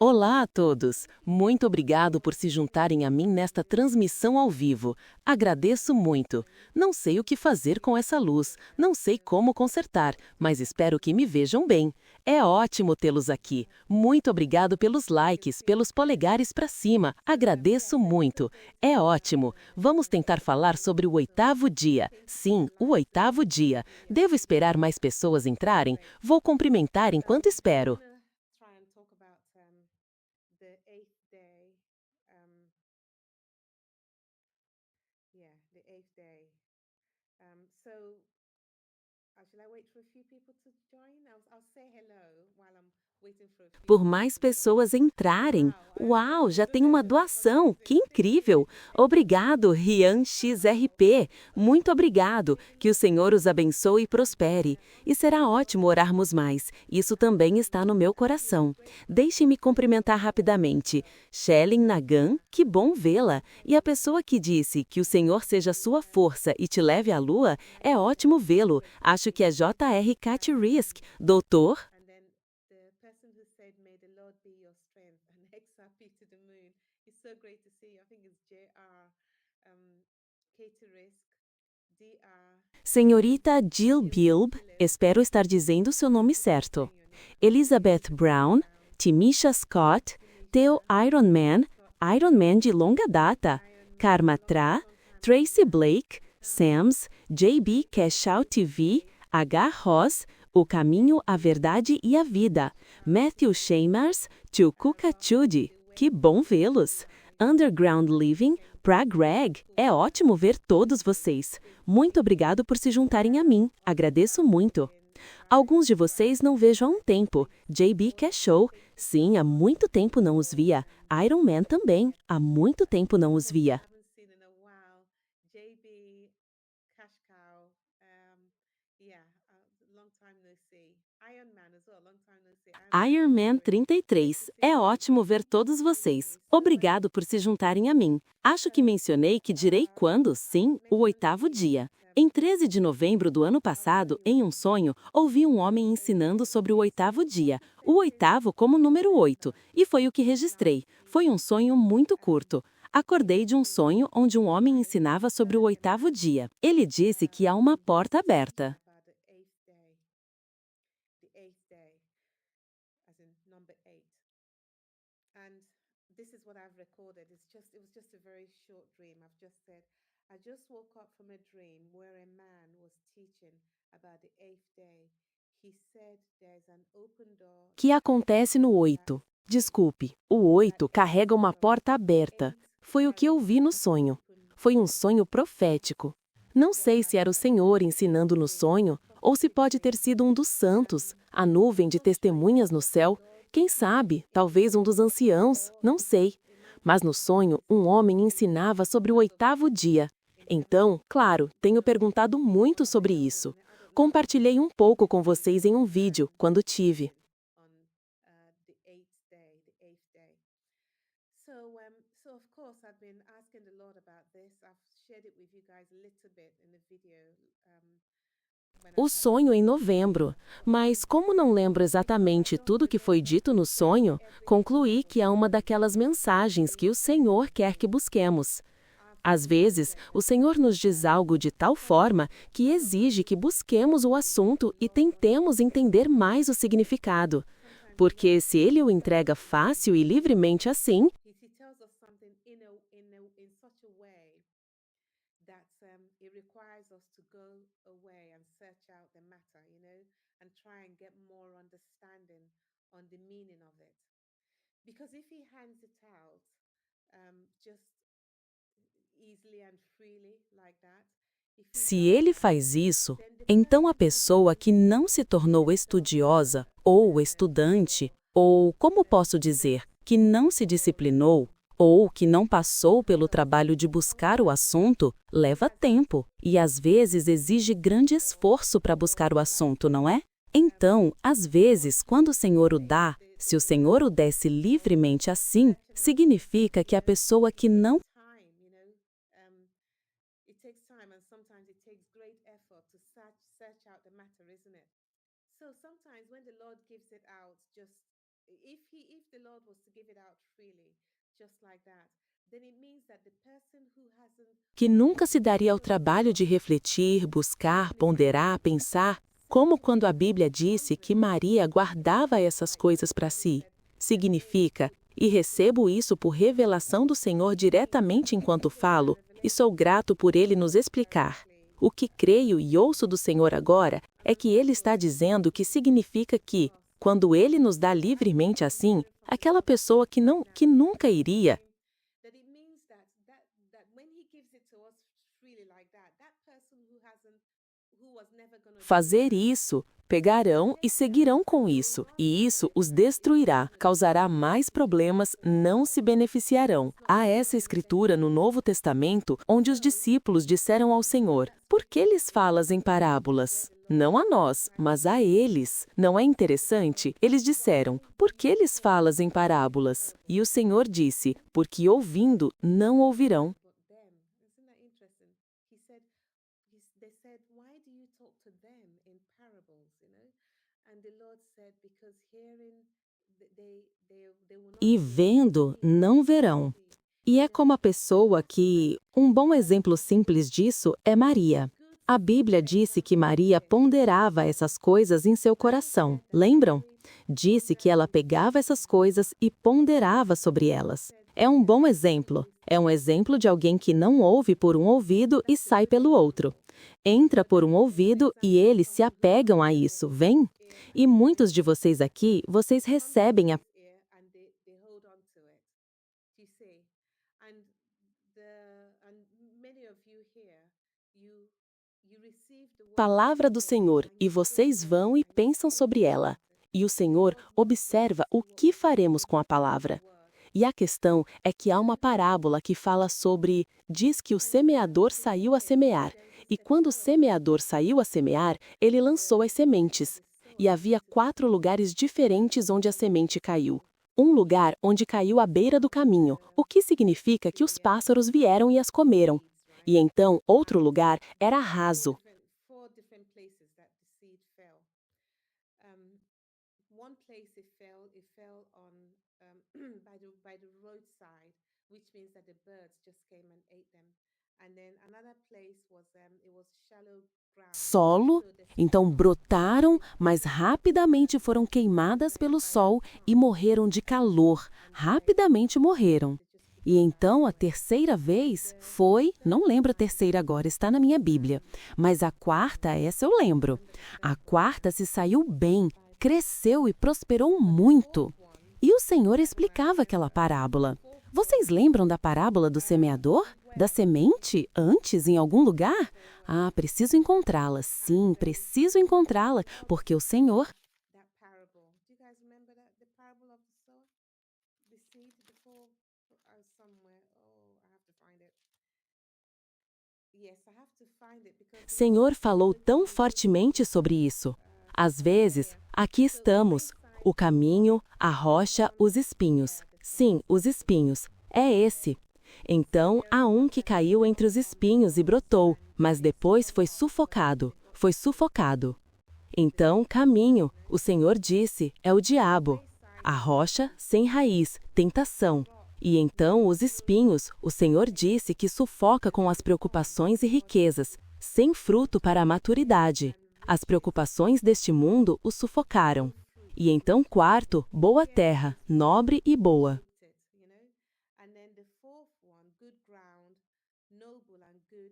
Olá a todos! Muito obrigado por se juntarem a mim nesta transmissão ao vivo. Agradeço muito. Não sei o que fazer com essa luz, não sei como consertar, mas espero que me vejam bem. É ótimo tê-los aqui. Muito obrigado pelos likes, pelos polegares para cima. Agradeço muito. É ótimo. Vamos tentar falar sobre o oitavo dia. Sim, o oitavo dia. Devo esperar mais pessoas entrarem? Vou cumprimentar enquanto espero. Try and talk about the eighth day. Um, yeah, the eighth day. So, shall I wait for a few people to join? I'll say hello while I'm waiting for a few Por people mais to join. pessoas entrarem. Wow, Uau, já tem uma doação! Que fantastic. Thank incrível! you. Obrigado, Rian XRP. Muito obrigado. Que o Senhor os abençoe e prospere. E será ótimo orarmos mais. Isso também está no meu coração. Deixe-me cumprimentar rapidamente. Shellen Nagan, que bom vê-la. E a pessoa que disse que o Senhor seja sua força e te leve à lua, é ótimo vê-lo. Acho que é J.R. Cat Risk. Doutor? And then the person who said, "May the Lord be your strength," and XRP to the moon. It's so great to see you. I think it's JR, Katie Risk, DR, Senhorita Jill Bilb, espero estar dizendo seu nome certo. Elizabeth Brown, Timisha Scott, Theo Ironman, Ironman de longa data, Karma Tra, Tracy Blake, Sams, JB Cashout TV, H. Ross, O Caminho, a Verdade e a Vida, Matthew Shamers, Chukuka Chudi, que bom vê-los! Underground Living, Prague Rag, é ótimo ver todos vocês. Muito obrigado por se juntarem a mim, agradeço muito. Alguns de vocês não vejo há um tempo. JB Cashow, sim, há muito tempo não os via. Iron Man também, há muito tempo não os via. haven't seen in a while. JB, Cash Cow, yeah, long time no see. Iron Man as well, long time no see. Iron Man Iron Man 33. Great to 33, see é you. ótimo ver todos vocês. Obrigado por se juntarem a mim. Acho que mencionei que direi quando, sim, o oitavo dia. Em 13 de novembro do ano passado, em um sonho, ouvi um homem ensinando sobre o oitavo dia, o oitavo como número 8, e foi o que registrei. Foi um sonho muito curto. Acordei de um sonho onde um homem ensinava sobre o oitavo dia. Ele disse que há uma porta aberta. About the eighth day, as in number eight. And this is what I've recorded. It was just a very short dream. I've just said, I just woke up from a dream where a man was teaching about the eighth day. He said there's an open door Que in acontece no heaven 8? Desculpe, o 8 carrega uma porta aberta. Foi o que eu vi no sonho. Foi um sonho profético. Não sei se era o Senhor ensinando no sonho ou se pode ter sido um dos santos, a nuvem de testemunhas no céu. Quem sabe, talvez um dos anciãos, não sei. Mas no sonho, um homem ensinava sobre o oitavo dia. Então, claro, tenho perguntado muito sobre isso. Compartilhei um pouco com vocês em um vídeo, quando tive. on the eighth day, the eighth day. So of course, I've been asking the Lord about this. I've shared it with you guys a little bit in the video when O I've had the sonho em time. novembro, mas como não lembro exatamente tudo que foi dito no sonho, concluí que é uma daquelas mensagens que o Senhor quer que busquemos. Às vezes, o Senhor nos diz algo de tal forma que exige que busquemos o assunto e tentemos entender mais o significado. Porque se ele o entrega fácil e livremente assim, He tells us something in such a way that it requires us to go away and search out the matter, and try and get more understanding on the meaning of it. Because if he hands it out just easily and freely like that, if he se does ele that, faz isso, then the então a person who pessoa que doesn't não se tornou themselves estudiosa, ou estudante, ou, como posso dizer, que não se disciplinou, ou que não passou pelo trabalho de buscar o assunto, leva tempo e às vezes exige grande esforço para buscar o assunto, não é? Então, às vezes, quando o Senhor o dá, se o Senhor o desse livremente assim, significa que a pessoa que não time, it takes time and sometimes it takes great effort to search out the matter, isn't it? So sometimes when the Lord gives it out just if the Lord was to give it out freely, just like that, then it means that the person who hasn't Que nunca se daria ao trabalho de refletir, buscar, ponderar, pensar, como quando a Bíblia disse que Maria guardava essas coisas para si. Significa, e recebo isso por revelação do Senhor diretamente enquanto falo, e sou grato por ele nos explicar. O que creio e ouço do Senhor agora é que ele está dizendo que significa que, quando ele nos dá livremente assim, aquela pessoa que nunca iria, that it means that when he gives it to us freely like that, that person who was never going to do fazer that, isso, pegarão e seguirão com isso, e isso os destruirá, causará mais problemas, não se beneficiarão. Há essa escritura no Novo Testamento onde os discípulos disseram ao Senhor: Por que lhes falas em parábolas? Não a nós, mas a eles. Não é interessante? Eles disseram: Por que lhes falas em parábolas? E o Senhor disse: Porque ouvindo, não ouvirão. but them. Isn't that interesting? They said, why do you talk to them in parables, you know? And the Lord said, because hearing, they will not E hear, and vendo, seeing, não they will verão. see. E é como a pessoa que. Um bom exemplo simples disso é Maria. A Bíblia disse que Maria ponderava essas coisas em seu coração. Lembram? Disse que ela pegava essas coisas e ponderava sobre elas. É um bom exemplo. É um exemplo de alguém que não ouve por um ouvido e sai pelo outro. Entra por um ouvido e eles se apegam a isso, vem? E muitos de vocês aqui, vocês recebem a Ear and they hold on to it. Do you see? And and many of you here, you receive the word of palavra the do Lord Senhor and e you vocês ponder vão e and you pensam think sobre ela. about it. E o And Senhor God wants to observa o what que we do faremos com a with the palavra. word. E a questão é que há uma parábola que fala sobre, diz que o semeador saiu a semear. E quando o semeador saiu a semear, ele lançou as sementes. E havia 4 lugares diferentes onde a semente caiu. Um lugar onde caiu à beira do caminho, o que significa que os pássaros vieram e as comeram. E então, outro lugar era raso. Four different places that the seed fell. Um, One place it fell on by the roadside, which means that the birds just came and ate them. And then another place was it was shallow ground, Solo, so the então brotaram, mas rapidamente foram queimadas pelo sol e morreram de calor. Rapidamente morreram. E então a terceira vez foi, não lembro a terceira agora, está na minha Bíblia, mas a quarta, essa eu lembro. A quarta se saiu bem, cresceu e prosperou muito. E o Senhor explicava aquela parábola. Vocês lembram da parábola do semeador? Da semente antes em algum lugar? Ah, preciso encontrá-la. Sim, preciso encontrá-la, porque o Senhor. that parable. Do you guys remember that the parable of the sower, the seed, the four somewhere? Oh, I have to find it. Yes, I have to find it because the Lord Senhor falou spoke tão to me fortemente sobre isso. Às vezes, earlier. aqui So the estamos. wayside O caminho, a rocha, os espinhos. Sim, os espinhos. É esse. Então, há um que caiu entre os espinhos e brotou, mas depois foi sufocado. Foi sufocado. Então, caminho, o Senhor disse, é o diabo. A rocha sem raiz, tentação. E então os espinhos, o Senhor disse que sufoca com as preocupações e riquezas, sem fruto para a maturidade. As preocupações deste mundo o sufocaram. E então, quarto, boa terra, nobre e boa. fruited, you know. And then the fourth one, good ground, noble and good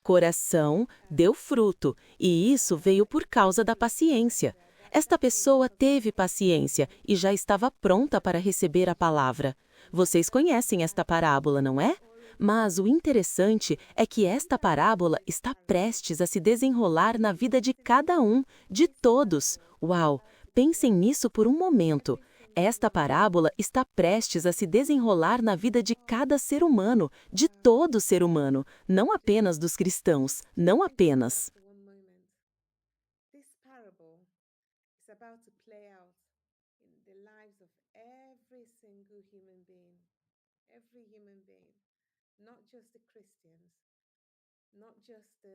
Coração deu fruto, e isso veio por causa da paciência. Esta pessoa teve paciência e já estava pronta para receber a palavra. Vocês conhecem esta parábola, não é? Mas o interessante é que esta parábola está prestes a se desenrolar na vida de cada um, de todos. Uau! Pensem nisso por um momento. Esta parábola está prestes a se desenrolar na vida de cada ser humano, de todo ser humano, não apenas dos cristãos, não apenas. for one moment. This parable is about to play out in the lives of every single human being, not just the Christians. not just the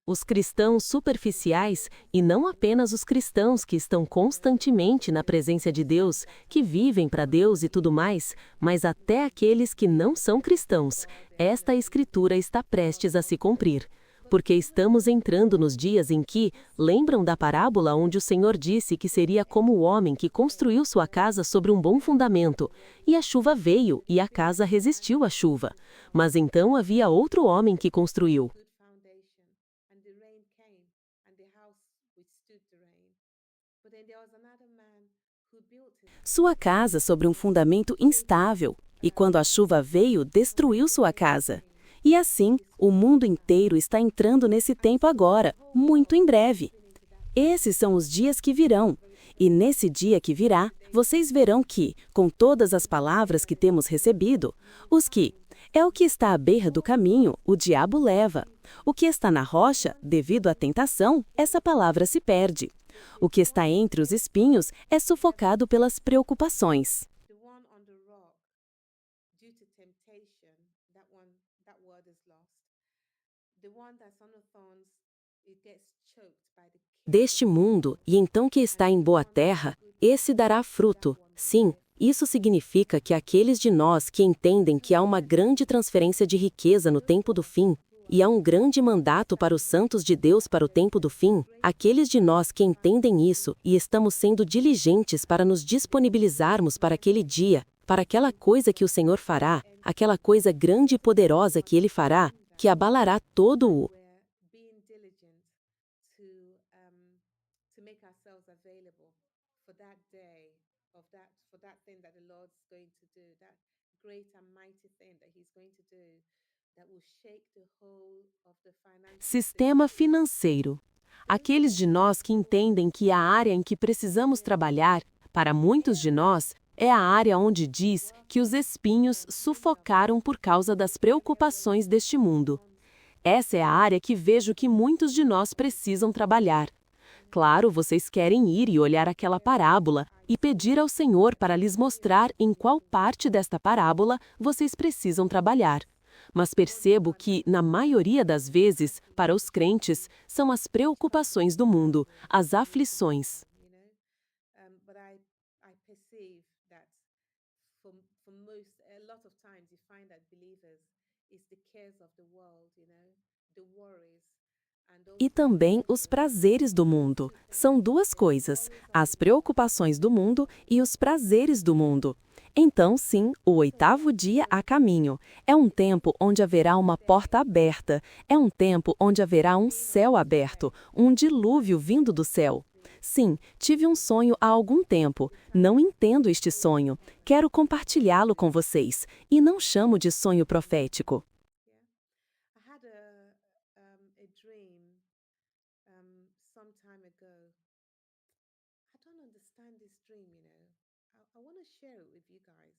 Os cristãos superficiais, e não apenas os cristãos que estão constantemente na presença de Deus, que vivem para Deus e tudo mais, mas até aqueles que não são cristãos. Esta escritura está prestes a se cumprir. Porque estamos entrando nos dias em que, lembram da parábola onde o Senhor disse que seria como o homem que construiu sua casa sobre um bom fundamento, e a chuva veio e a casa resistiu à chuva. Mas então havia outro homem que construiu. good foundation, and the rain came, and the house withstood the rain. But then there was another man who built his Sua casa sobre um fundamento instável, e quando a chuva veio, destruiu sua casa. E assim, o mundo inteiro está entrando nesse tempo agora, muito em breve. Esses são os dias que virão. E nesse dia que virá, vocês verão que, com todas as palavras que temos recebido, os que é o que está à beira do caminho, o diabo leva. O que está na rocha, devido à tentação, essa palavra se perde. O que está entre os espinhos é sufocado pelas preocupações. the one on the rock due to temptation. That word is lost. The one that's on the thorns, it gets choked by the Deste mundo, e então que está em boa terra, esse dará fruto. Sim, isso significa que aqueles de nós que entendem que há uma grande transferência de riqueza no tempo do fim, e há um grande mandato para os santos de Deus para o tempo do fim, aqueles de nós que entendem isso e estamos sendo diligentes para nos disponibilizarmos para aquele dia, para aquela coisa que o Senhor fará, aquela coisa grande e poderosa que Ele fará, que abalará todo o we're being diligent to make ourselves available for that day for that thing that the Lord's going to do, that great and mighty thing that He's going to do, that will shake the whole of the financial sistema financeiro. Aqueles de nós que entendem que a área em que precisamos trabalhar, para muitos de nós, é a área onde diz que os espinhos sufocaram por causa das preocupações deste mundo. Essa é a área que vejo que muitos de nós precisam trabalhar. Claro, vocês querem ir e olhar aquela parábola e pedir ao Senhor para lhes mostrar em qual parte desta parábola vocês precisam trabalhar. Mas percebo que, na maioria das vezes, para os crentes, são as preocupações do mundo, as aflições. But I perceive that for most, a lot of times you find that believers is the cares of the world, the worries. E também os prazeres do mundo. São duas coisas, as preocupações do mundo e os prazeres do mundo. Então, sim, o 8º dia a caminho. É um tempo onde haverá uma porta aberta. É um tempo onde haverá um céu aberto, um dilúvio vindo do céu. Sim, tive um sonho há algum tempo. Não entendo este sonho. Quero compartilhá-lo com vocês. E não chamo de sonho profético. I had a dream some time ago. I don't understand this dream, I want to share it with you guys.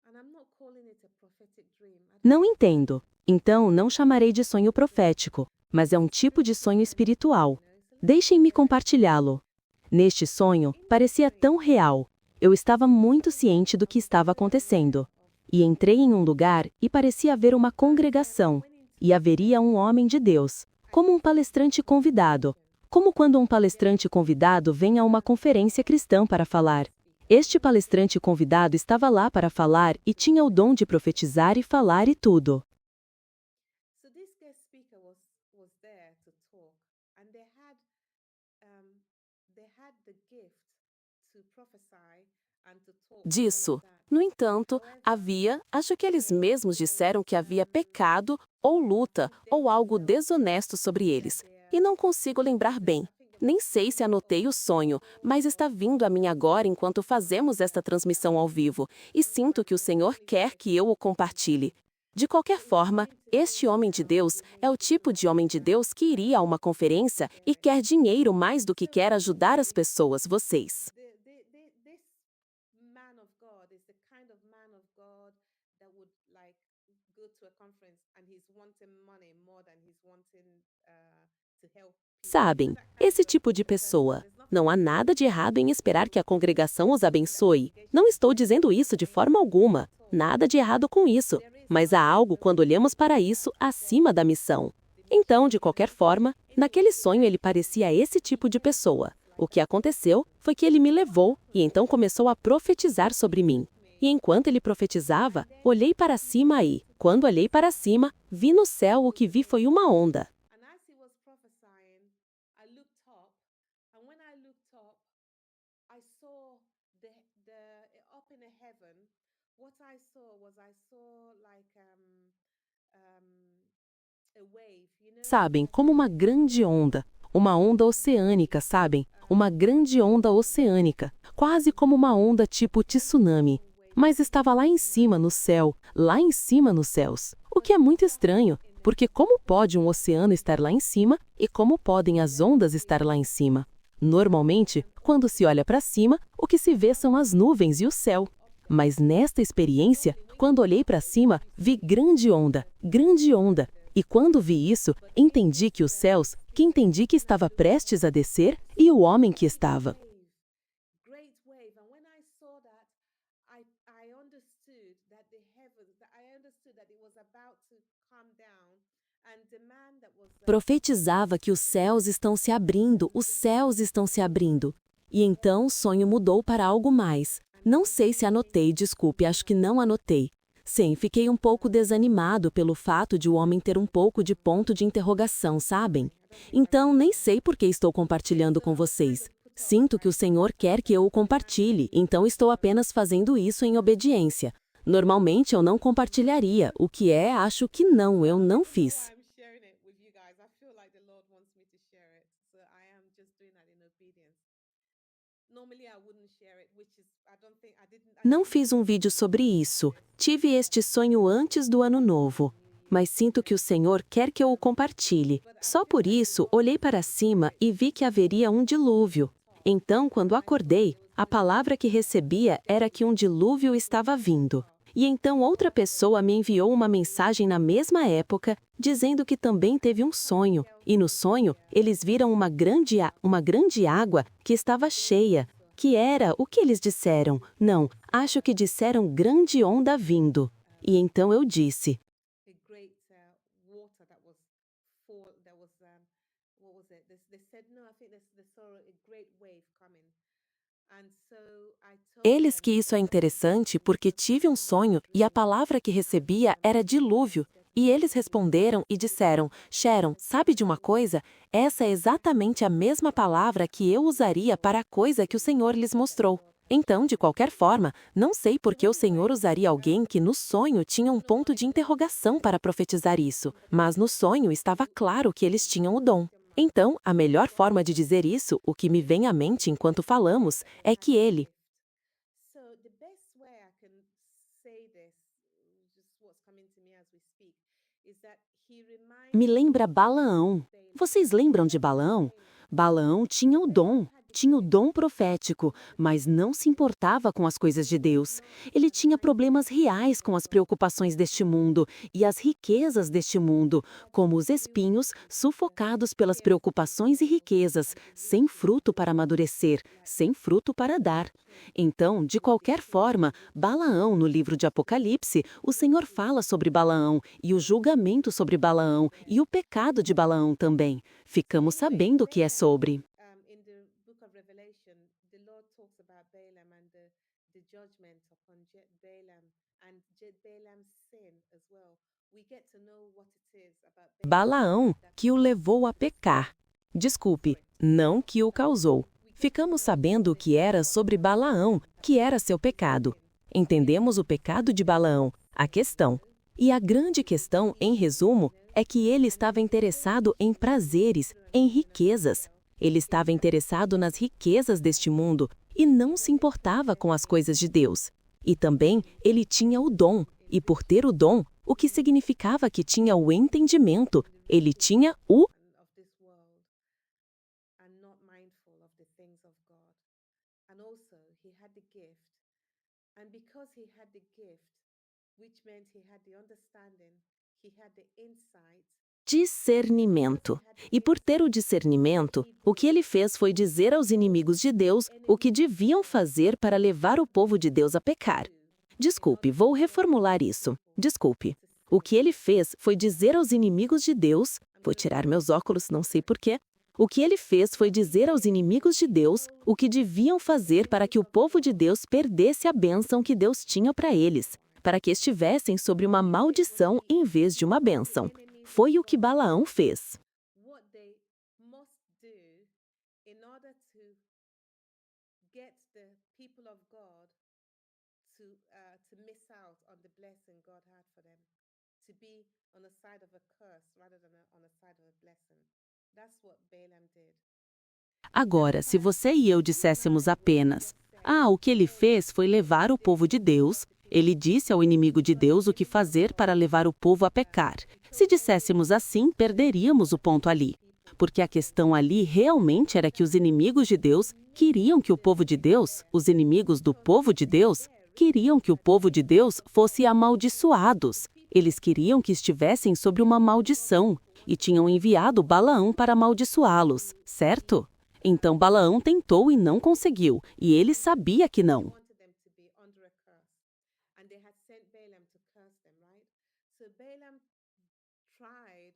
And I'm not calling it a prophetic dream. Não entendo. Então, não chamarei de sonho profético, mas é um tipo de sonho espiritual. Deixem-me compartilhá-lo. Neste sonho, parecia tão real. Eu estava muito ciente do que estava acontecendo. E entrei em um lugar e parecia haver uma congregação. E haveria um homem de Deus, como um palestrante convidado. Como quando um palestrante convidado vem a uma conferência cristã para falar. Este palestrante convidado estava lá para falar e tinha o dom de profetizar e falar e tudo. So this guest speaker was there to talk, and they had the gift to prophesy and to talk. Disso. No entanto, acho que eles mesmos disseram que havia pecado ou luta ou algo desonesto sobre eles. E não consigo lembrar bem. Nem sei se anotei o sonho, mas está vindo a mim agora enquanto fazemos esta transmissão ao vivo, e sinto que o Senhor quer que eu o compartilhe. De qualquer forma, este homem de Deus é o tipo de homem de Deus que iria a uma conferência e quer dinheiro mais do que quer ajudar as pessoas, vocês. This man of God is the kind of man of God that would go to a conference and he's wanting money more than he's wanting to help. Sabem, esse tipo de pessoa. Não há nada de errado em esperar que a congregação os abençoe. Não estou dizendo isso de forma alguma. Nada de errado com isso. Mas há algo quando olhamos para isso acima da missão. Então, de qualquer forma, naquele sonho ele parecia esse tipo de pessoa. O que aconteceu foi que ele me levou e então começou a profetizar sobre mim. E enquanto ele profetizava, olhei para cima e, quando olhei para cima, vi no céu o que vi foi uma onda. And as he was prophesying, I looked up, and when I looked up, I saw the up in the heaven. What I saw was like a wave, you know. Sabem, como uma onda oceânica, sabem? Uma grande onda oceânica, quase como uma onda tipo tsunami. Mas estava lá em cima no céu, lá em cima nos céus. O que é muito estranho, porque como pode um oceano estar lá em cima e como podem as ondas estar lá em cima? Normalmente, quando se olha para cima, o que se vê são as nuvens e o céu. Mas nesta experiência, quando olhei para cima, vi grande onda, grande onda. E quando vi isso, entendi que os céus, que entendi que estava prestes a descer e o homem que estava. Great wave. And when I saw that, I understood that the heavens, that I understood that it was about to come down, and the man that was Profetizava que os céus estão se abrindo, os céus estão se abrindo. E então o sonho mudou para algo mais. Não sei se anotei, desculpe, acho que não anotei. Sim, fiquei um pouco desanimado pelo fato de o homem ter um pouco de ponto de interrogação, sabem? Então, nem sei por que estou compartilhando com vocês. Sinto que o Senhor quer que eu o compartilhe, então estou apenas fazendo isso em obediência. Normalmente eu não compartilharia, o que é, acho que não, eu não fiz. I'm sharing it with you guys. I feel like the Lord wants me to share it, so I am just doing that in obedience. Normally I wouldn't share it, which is I don't think I didn't. Não fiz um vídeo sobre isso. Tive este sonho antes do ano novo. Mas sinto que o Senhor quer que eu o compartilhe. Só por isso, olhei para cima e vi que haveria um dilúvio. Então, quando acordei, a palavra que recebia era que um dilúvio estava vindo. E então outra pessoa me enviou uma mensagem na mesma época, dizendo que também teve um sonho. E no sonho, eles viram uma grande água que estava cheia. Que era o que eles disseram? Não, acho que disseram grande onda vindo. E então eu disse, A great water that was full. There was what was it? They said no. I think they saw a great wave coming, and so I told eles them, que isso é interessante porque tive um sonho e a palavra que recebia era dilúvio. E eles responderam e disseram, Sharon, sabe de uma coisa? Essa é exatamente a mesma palavra que eu usaria para a coisa que o Senhor lhes mostrou. Então, de qualquer forma, não sei por que o Senhor usaria alguém que no sonho tinha um ponto de interrogação para profetizar isso, mas no sonho estava claro que eles tinham o dom. Então, a melhor forma de dizer isso, o que me vem à mente enquanto falamos, é que ele, So the best way I can say this, just what's coming to me as we speak, is that he reminds me lembra Balaão. Vocês lembram de Balaão? Balaão tinha o dom profético, mas não se importava com as coisas de Deus. Ele tinha problemas reais com as preocupações deste mundo e as riquezas deste mundo, como os espinhos sufocados pelas preocupações e riquezas, sem fruto para amadurecer, sem fruto para dar. Então, de qualquer forma, Balaão, no livro de Apocalipse, o Senhor fala sobre Balaão e o julgamento sobre Balaão e o pecado de Balaão também. Ficamos sabendo o que é sobre. in the book of Revelation, the Lord talks about Balaam and the judgment upon Balaam and Balaam's sin as well. We get to know what it is about Balaão, que o levou a pecar. Desculpe, não que o causou. Ficamos sabendo o que era sobre Balaão, que era seu pecado. Entendemos o pecado de Balaão, a questão. E a grande questão, em resumo, é que ele estava interessado em prazeres, em riquezas. Ele estava interessado nas riquezas deste mundo e não se importava com as coisas de Deus. E também ele tinha o dom, e por ter o dom, o que significava que tinha o entendimento, ele tinha o of this world and not mindful of the things of God. And also, he had the gift. And because he had the gift, which meant he had the understanding, he had the insight. discernimento. E por ter o discernimento, o que ele fez foi dizer aos inimigos de Deus o que deviam fazer para levar o povo de Deus a pecar. Desculpe, vou reformular isso. Desculpe. O que ele fez foi dizer aos inimigos de Deus Vou tirar meus óculos, não sei porquê. O que ele fez foi dizer aos inimigos de Deus o que deviam fazer para que o povo de Deus perdesse a bênção que Deus tinha para eles, para que estivessem sobre uma maldição em vez de uma bênção. Foi o que Balaão fez. What they must do in order to get the people of God to miss out on the blessing God had for them, to be on the side of a curse rather than on the side of a blessing. That's what Balaam did. Agora, se você e eu disséssemos apenas, o que ele fez foi levar o povo de Deus, ele disse ao inimigo de Deus o que fazer para levar o povo a pecar. Se disséssemos assim, perderíamos o ponto ali. Porque a questão ali realmente era que os inimigos de Deus queriam que o povo de Deus, os inimigos do povo de Deus, queriam que o povo de Deus fosse amaldiçoados. Eles queriam que estivessem sobre uma maldição e tinham enviado Balaão para amaldiçoá-los, certo? Então Balaão tentou e não conseguiu, e ele sabia que não. Wanted them to be under a curse, and they had sent Balaam to curse them, right? So Balaam tried,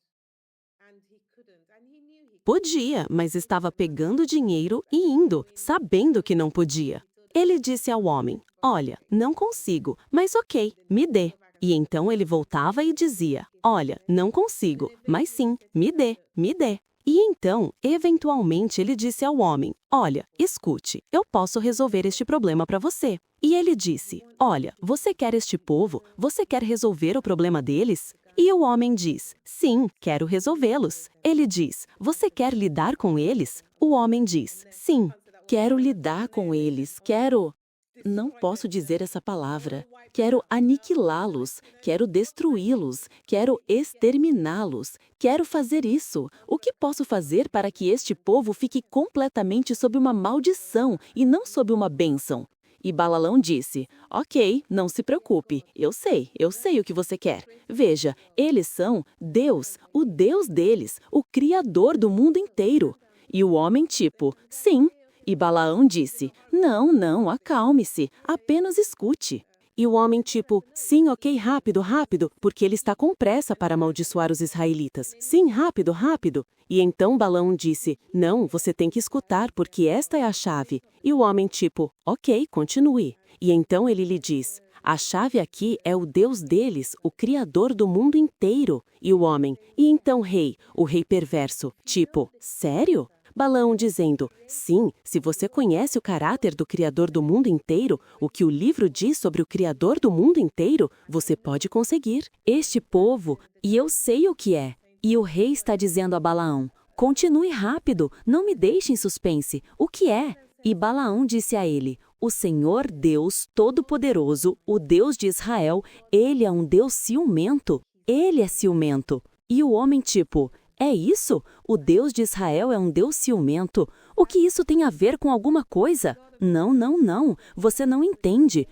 and he couldn't, and he knew he couldn't. Podia, mas estava pegando dinheiro e indo, sabendo que não podia. Ele disse ao homem: Olha, não consigo, mas ok, me dê. E então ele voltava e dizia: Olha, não consigo, mas sim, me dê, me dê. E então, eventualmente, ele disse ao homem: Olha, escute, eu posso resolver este problema para você. E ele disse: Olha, você quer este povo? Você quer resolver o problema deles? E o homem diz: Sim, quero resolvê-los. Ele diz: Você quer lidar com eles? O homem diz: Sim, quero lidar com eles, quero... Não posso dizer essa palavra. Quero aniquilá-los, quero destruí-los, quero exterminá-los, quero fazer isso. O que posso fazer para que este povo fique completamente sob uma maldição e não sob uma bênção? E Balaão disse: Ok, não se preocupe, eu sei o que você quer. Veja, eles são Deus, o Deus deles, o Criador do mundo inteiro. E o homem sim. E Balaão disse: Não, acalme-se, apenas escute. E o homem sim, ok, rápido, porque ele está com pressa para amaldiçoar os israelitas. Sim, rápido. E então Balaão disse: Não, você tem que escutar, porque esta é a chave. E o homem ok, continue. E então ele lhe diz: A chave aqui é o Deus deles, o Criador do mundo inteiro. E o homem: E então o rei perverso, sério? Balaão dizendo: Sim, se você conhece o caráter do Criador do mundo inteiro, o que o livro diz sobre o Criador do mundo inteiro, você pode conseguir. Este povo, e eu sei o que é. E o rei está dizendo a Balaão: Continue rápido, não me deixe em suspense. O que é? E Balaão disse a ele: O Senhor Deus Todo-Poderoso, o Deus de Israel, ele é um Deus ciumento. Ele é ciumento. E o homem é isso? O Deus de Israel é um Deus ciumento. O que isso tem a ver com alguma coisa? Não. Você não entende.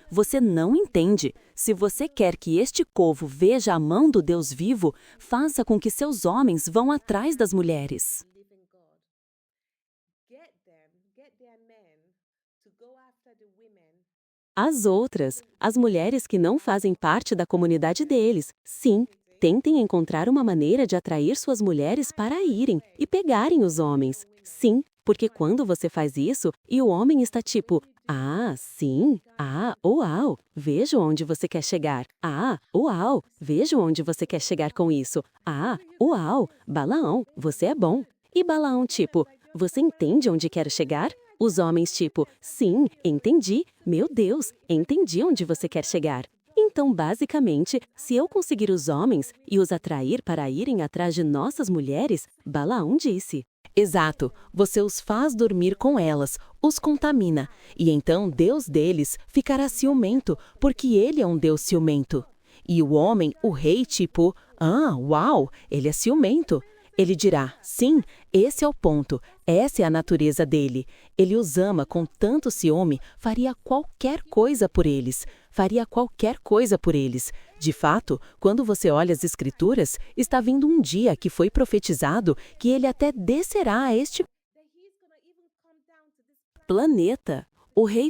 Se você quer que este povo veja a mão do Deus vivo, faça com que seus homens vão atrás das mulheres. Living God. Get their men to go after the women. As outras, as mulheres que não fazem parte da comunidade deles, sim. Tentem encontrar uma maneira de atrair suas mulheres para irem e pegarem os homens. Sim, porque quando você faz isso e o homem está sim, uau, vejo onde você quer chegar. Uau, vejo onde você quer chegar com isso. Uau, Balaão, você é bom. E Balaão você entende onde quero chegar? Os homens sim, entendi. Meu Deus, entendi onde você quer chegar. Então, basicamente, se eu conseguir os homens e os atrair para irem atrás de nossas mulheres, Balaão disse. Exato, você os faz dormir com elas, os contamina, e então Deus deles ficará ciumento, porque ele é um Deus ciumento. E o homem, o rei, uau, ele é ciumento. Ele dirá: sim, esse é o ponto, essa é a natureza dele. Ele os ama com tanto ciúme, faria qualquer coisa por eles. De fato, quando você olha as Escrituras, está vindo um dia que foi profetizado que ele até descerá a este planeta. O rei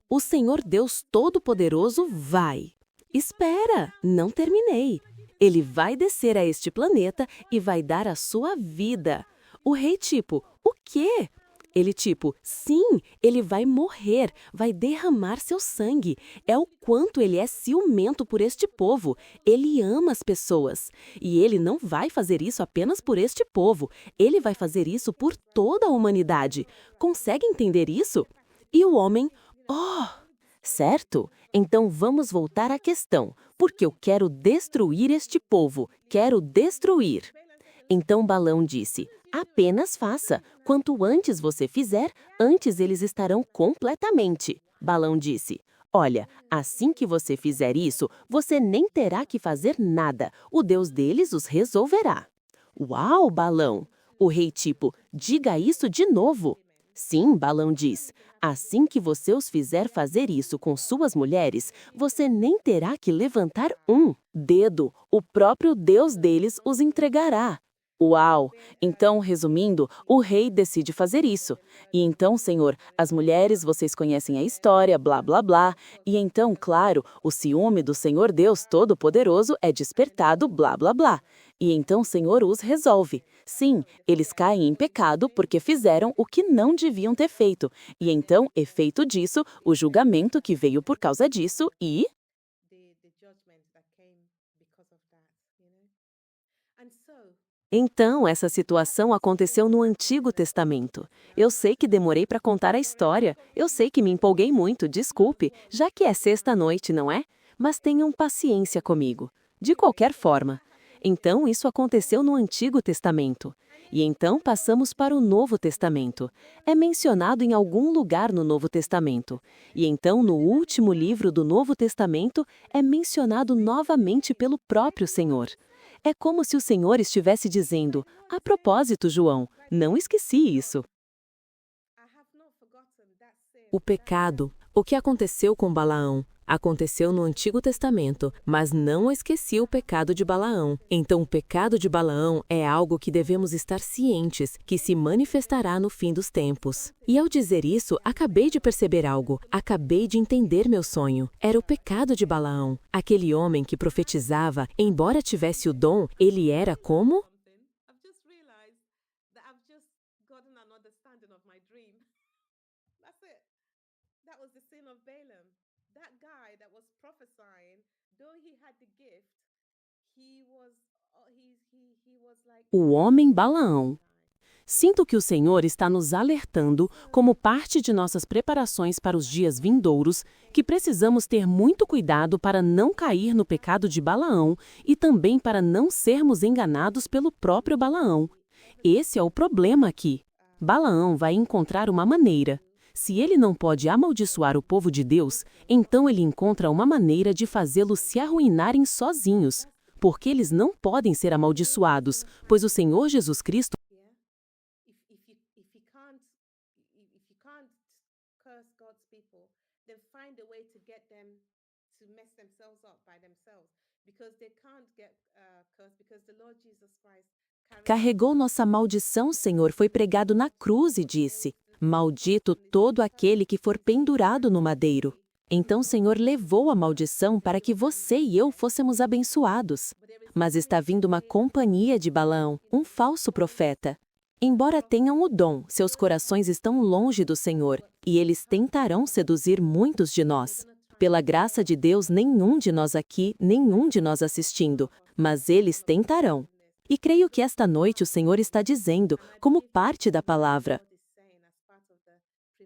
o Senhor Deus Todo-Poderoso vai. Espera, não terminei. Ele vai descer a este planeta e vai dar a sua vida. O rei tipo, o quê? Ele tipo, sim, ele vai morrer, vai derramar seu sangue. É o quanto ele é ciumento por este povo. Ele ama as pessoas. E ele não vai fazer isso apenas por este povo. Ele vai fazer isso por toda a humanidade. Consegue entender isso? E o homem, oh, certo? Então vamos voltar à questão. Porque eu quero destruir este povo. Quero destruir. Então Balão disse, apenas faça. Quanto antes você fizer, antes eles estarão completamente. Balão disse, olha, assim que você fizer isso, você nem terá que fazer nada. O Deus deles os resolverá. Uau, Balão! O rei tipo, diga isso de novo. Sim, Balão diz, assim que você os fizer fazer isso com suas mulheres, você nem terá que levantar um dedo. O próprio Deus deles os entregará. Uau! Então, resumindo, o rei decide fazer isso. E então, Senhor, as mulheres, vocês conhecem a história, blá, blá, blá. E então, claro, o ciúme do Senhor Deus Todo-Poderoso é despertado, blá, blá, blá. E então, Senhor os resolve. Sim, eles caem em pecado porque fizeram o que não deviam ter feito. E então, efeito disso, o julgamento que veio por causa disso e... Então, essa situação aconteceu no Antigo Testamento. Eu sei que demorei para contar a história. Eu sei que me empolguei muito, desculpe, já que é sexta-noite, não é? Mas tenham paciência comigo. De qualquer forma. Então, isso aconteceu no Antigo Testamento. E então passamos para o Novo Testamento. É mencionado em algum lugar no Novo Testamento. E então, no último livro do Novo Testamento, é mencionado novamente pelo próprio Senhor. É como se o Senhor estivesse dizendo, a propósito, João, não esqueci isso. O pecado, o que aconteceu com Balaão, aconteceu no Antigo Testamento, mas não esqueci o pecado de Balaão. Então o pecado de Balaão é algo que devemos estar cientes, que se manifestará no fim dos tempos. E ao dizer isso, acabei de perceber algo, acabei de entender meu sonho. Era o pecado de Balaão. Aquele homem que profetizava, embora tivesse o dom, ele era como? O homem Balaão. Sinto que o Senhor está nos alertando, como parte de nossas preparações para os dias vindouros, que precisamos ter muito cuidado para não cair no pecado de Balaão e também para não sermos enganados pelo próprio Balaão. Esse é o problema aqui. Balaão vai encontrar uma maneira. Se ele não pode amaldiçoar o povo de Deus, então ele encontra uma maneira de fazê-los se arruinarem sozinhos, porque eles não podem ser amaldiçoados, pois o Senhor Jesus Cristo carregou nossa maldição, Senhor, foi pregado na cruz e disse, maldito todo aquele que for pendurado no madeiro. Então o Senhor levou a maldição para que você e eu fôssemos abençoados. Mas está vindo uma companhia de Balaão, um falso profeta. Embora tenham o dom, seus corações estão longe do Senhor, e eles tentarão seduzir muitos de nós. Pela graça de Deus, nenhum de nós aqui, nenhum de nós assistindo, mas eles tentarão. E creio que esta noite o Senhor está dizendo, como parte da palavra.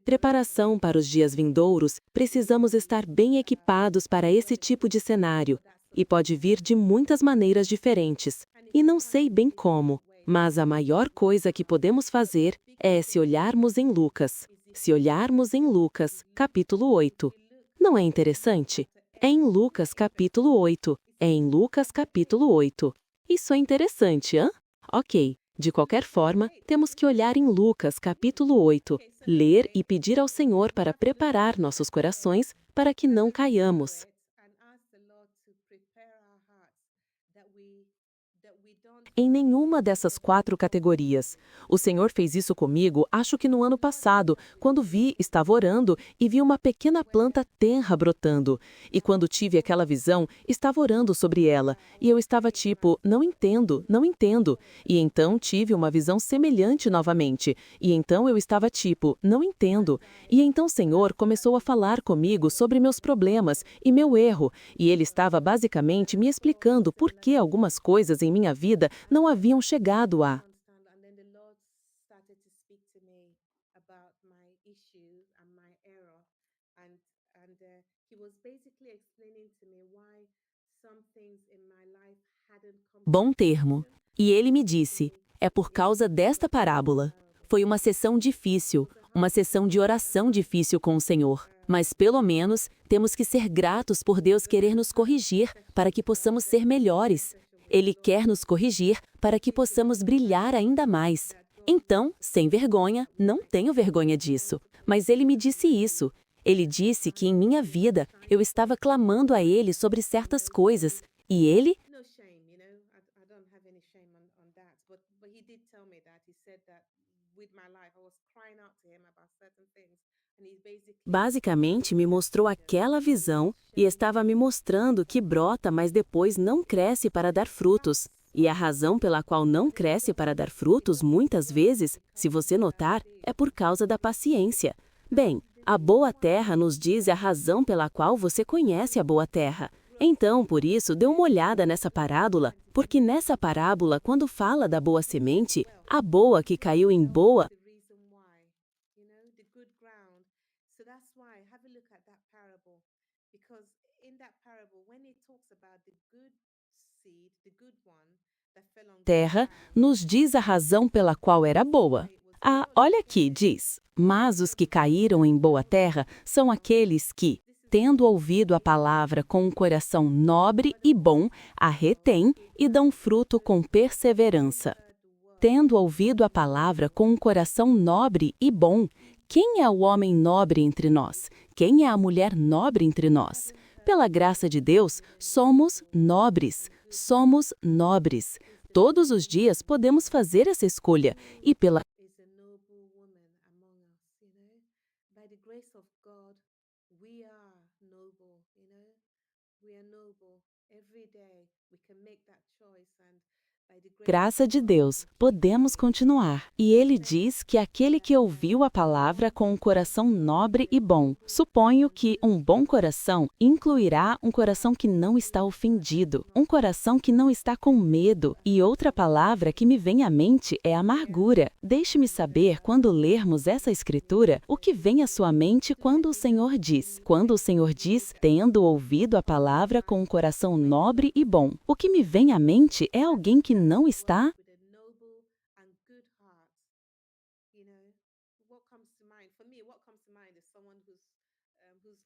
Preparação para os dias vindouros, precisamos estar bem equipados para esse tipo de cenário, e pode vir de muitas maneiras diferentes, e não sei bem como, mas a maior coisa que podemos fazer é se olharmos em Lucas. Se olharmos em Lucas, capítulo 8. Não é interessante? É em Lucas, capítulo 8. É em Lucas, capítulo 8. Isso é interessante, hã? Ok. De qualquer forma, temos que olhar em Lucas, capítulo 8, ler e pedir ao Senhor para preparar nossos corações para que não caiamos. em nenhuma dessas 4 categorias. O Senhor fez isso comigo, acho que no ano passado, quando estava orando e vi uma pequena planta tenra brotando. E quando tive aquela visão, estava orando sobre ela, e eu estava tipo, não entendo, não entendo. E então tive uma visão semelhante novamente, e então eu estava tipo, não entendo. E então o Senhor começou a falar comigo sobre meus problemas e meu erro, e Ele estava basicamente me explicando por que algumas coisas em minha vida não haviam chegado a. And then the Lord started to speak to me about my issue and my error, and He was basically explaining to me why some things in my life hadn't come to Bom termo. fruition. E ele me disse, é por causa desta parábola. Foi uma sessão difícil, uma sessão de oração difícil com o Senhor. Mas pelo menos temos que ser gratos por Deus querer nos corrigir para que possamos ser melhores. Ele quer nos corrigir para que possamos brilhar ainda mais. Então, sem vergonha, não tenho vergonha disso. Mas ele me disse isso. Ele disse que em minha vida eu estava clamando a ele sobre certas coisas. E ele No shame, I don't have any shame on that. But He did tell me that. He said that with my life, I was crying out to Him about certain things. And He basicamente me mostrou aquela visão e estava me mostrando que brota, mas depois não cresce para dar frutos. E a razão pela qual não cresce para dar frutos, muitas vezes, se você notar, é por causa da paciência. Bem, a boa terra nos diz a razão pela qual você conhece a boa terra. Então, por isso, dê uma olhada nessa parábola, porque nessa parábola, quando fala da boa semente, a boa que caiu em boa, the reason why, the good ground. So that's why have a look at that parable, because in that parable, when it talks about the good seed, the good one that fell on good terra, ground, nos diz a razão pela qual era boa. Ah, olha aqui, diz, mas os que caíram em boa terra são aqueles que, tendo ouvido a palavra com um coração nobre e bom, a retêm e dão fruto com perseverança. Tendo ouvido a palavra com um coração nobre e bom, quem é o homem nobre entre nós? Quem é a mulher nobre entre nós? Pela graça de Deus, somos nobres. Somos nobres. Todos os dias podemos fazer essa escolha, e pela is a noble woman among us. By the grace of God, we are noble. We are noble. Every day we can make that choice, and by the grace graça de Deus, podemos continuar. E ele diz que aquele que ouviu a palavra com um coração nobre e bom. Suponho que um bom coração incluirá um coração que não está ofendido, um coração que não está com medo. E outra palavra que me vem à mente é amargura. Deixe-me saber, quando lermos essa escritura, o que vem à sua mente quando o Senhor diz. Quando o Senhor diz, tendo ouvido a palavra com um coração nobre e bom. O que me vem à mente é alguém que não está with a noble and good heart. What comes to mind? For me, what comes to mind is someone who's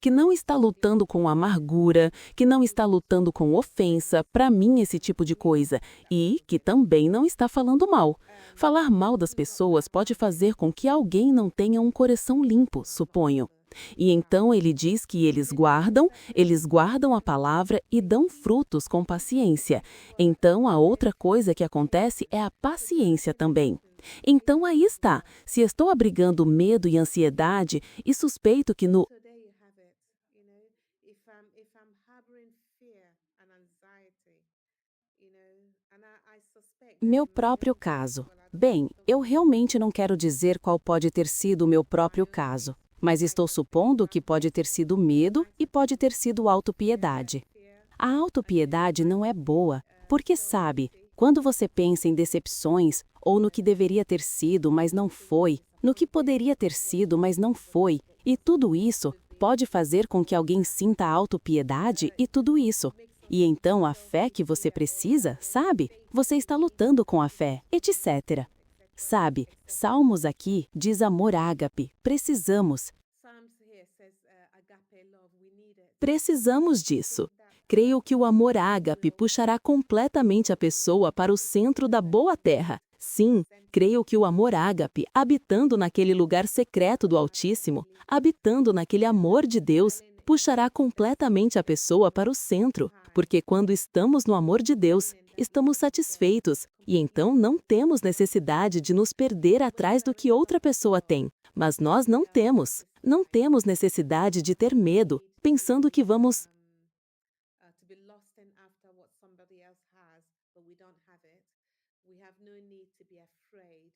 que não está lutando com amargura, que não está lutando com ofensa, para mim esse tipo de coisa, e que também não está falando mal. Falar mal das pessoas pode fazer com que alguém não tenha um coração limpo, suponho. E então ele diz que eles guardam a palavra e dão frutos com paciência. Então a outra coisa que acontece é a paciência também. Então aí está. Se estou abrigando medo e ansiedade, e suspeito que no so there you have it. If I'm harboring fear and anxiety, and I suspect that meu in my próprio own case, caso. well, Bem, eu realmente não quero dizer qual pode ter sido o meu próprio caso, mas estou supondo que pode ter sido medo e pode ter sido autopiedade. A autopiedade não é boa, porque sabe, quando você pensa em decepções, ou no que deveria ter sido, mas não foi, no que poderia ter sido, mas não foi, e tudo isso pode fazer com que alguém sinta autopiedade e tudo isso. E então a fé que você precisa, sabe? Você está lutando com a fé, etc. Sabe, Salmos aqui diz amor ágape, precisamos. Psalms here says agape love. We need it. Precisamos disso. Creio que o amor ágape puxará completamente a pessoa para o centro da boa terra. Sim, creio que o amor ágape, habitando naquele lugar secreto do Altíssimo, habitando naquele amor de Deus, puxará completamente a pessoa para o centro, porque quando estamos no amor de Deus, estamos satisfeitos e então não temos necessidade de nos perder atrás do que outra pessoa tem. Mas nós não temos. Não temos necessidade de ter medo, pensando que vamos to be lost in after what somebody else has, but we don't have it. We have no need to be afraid,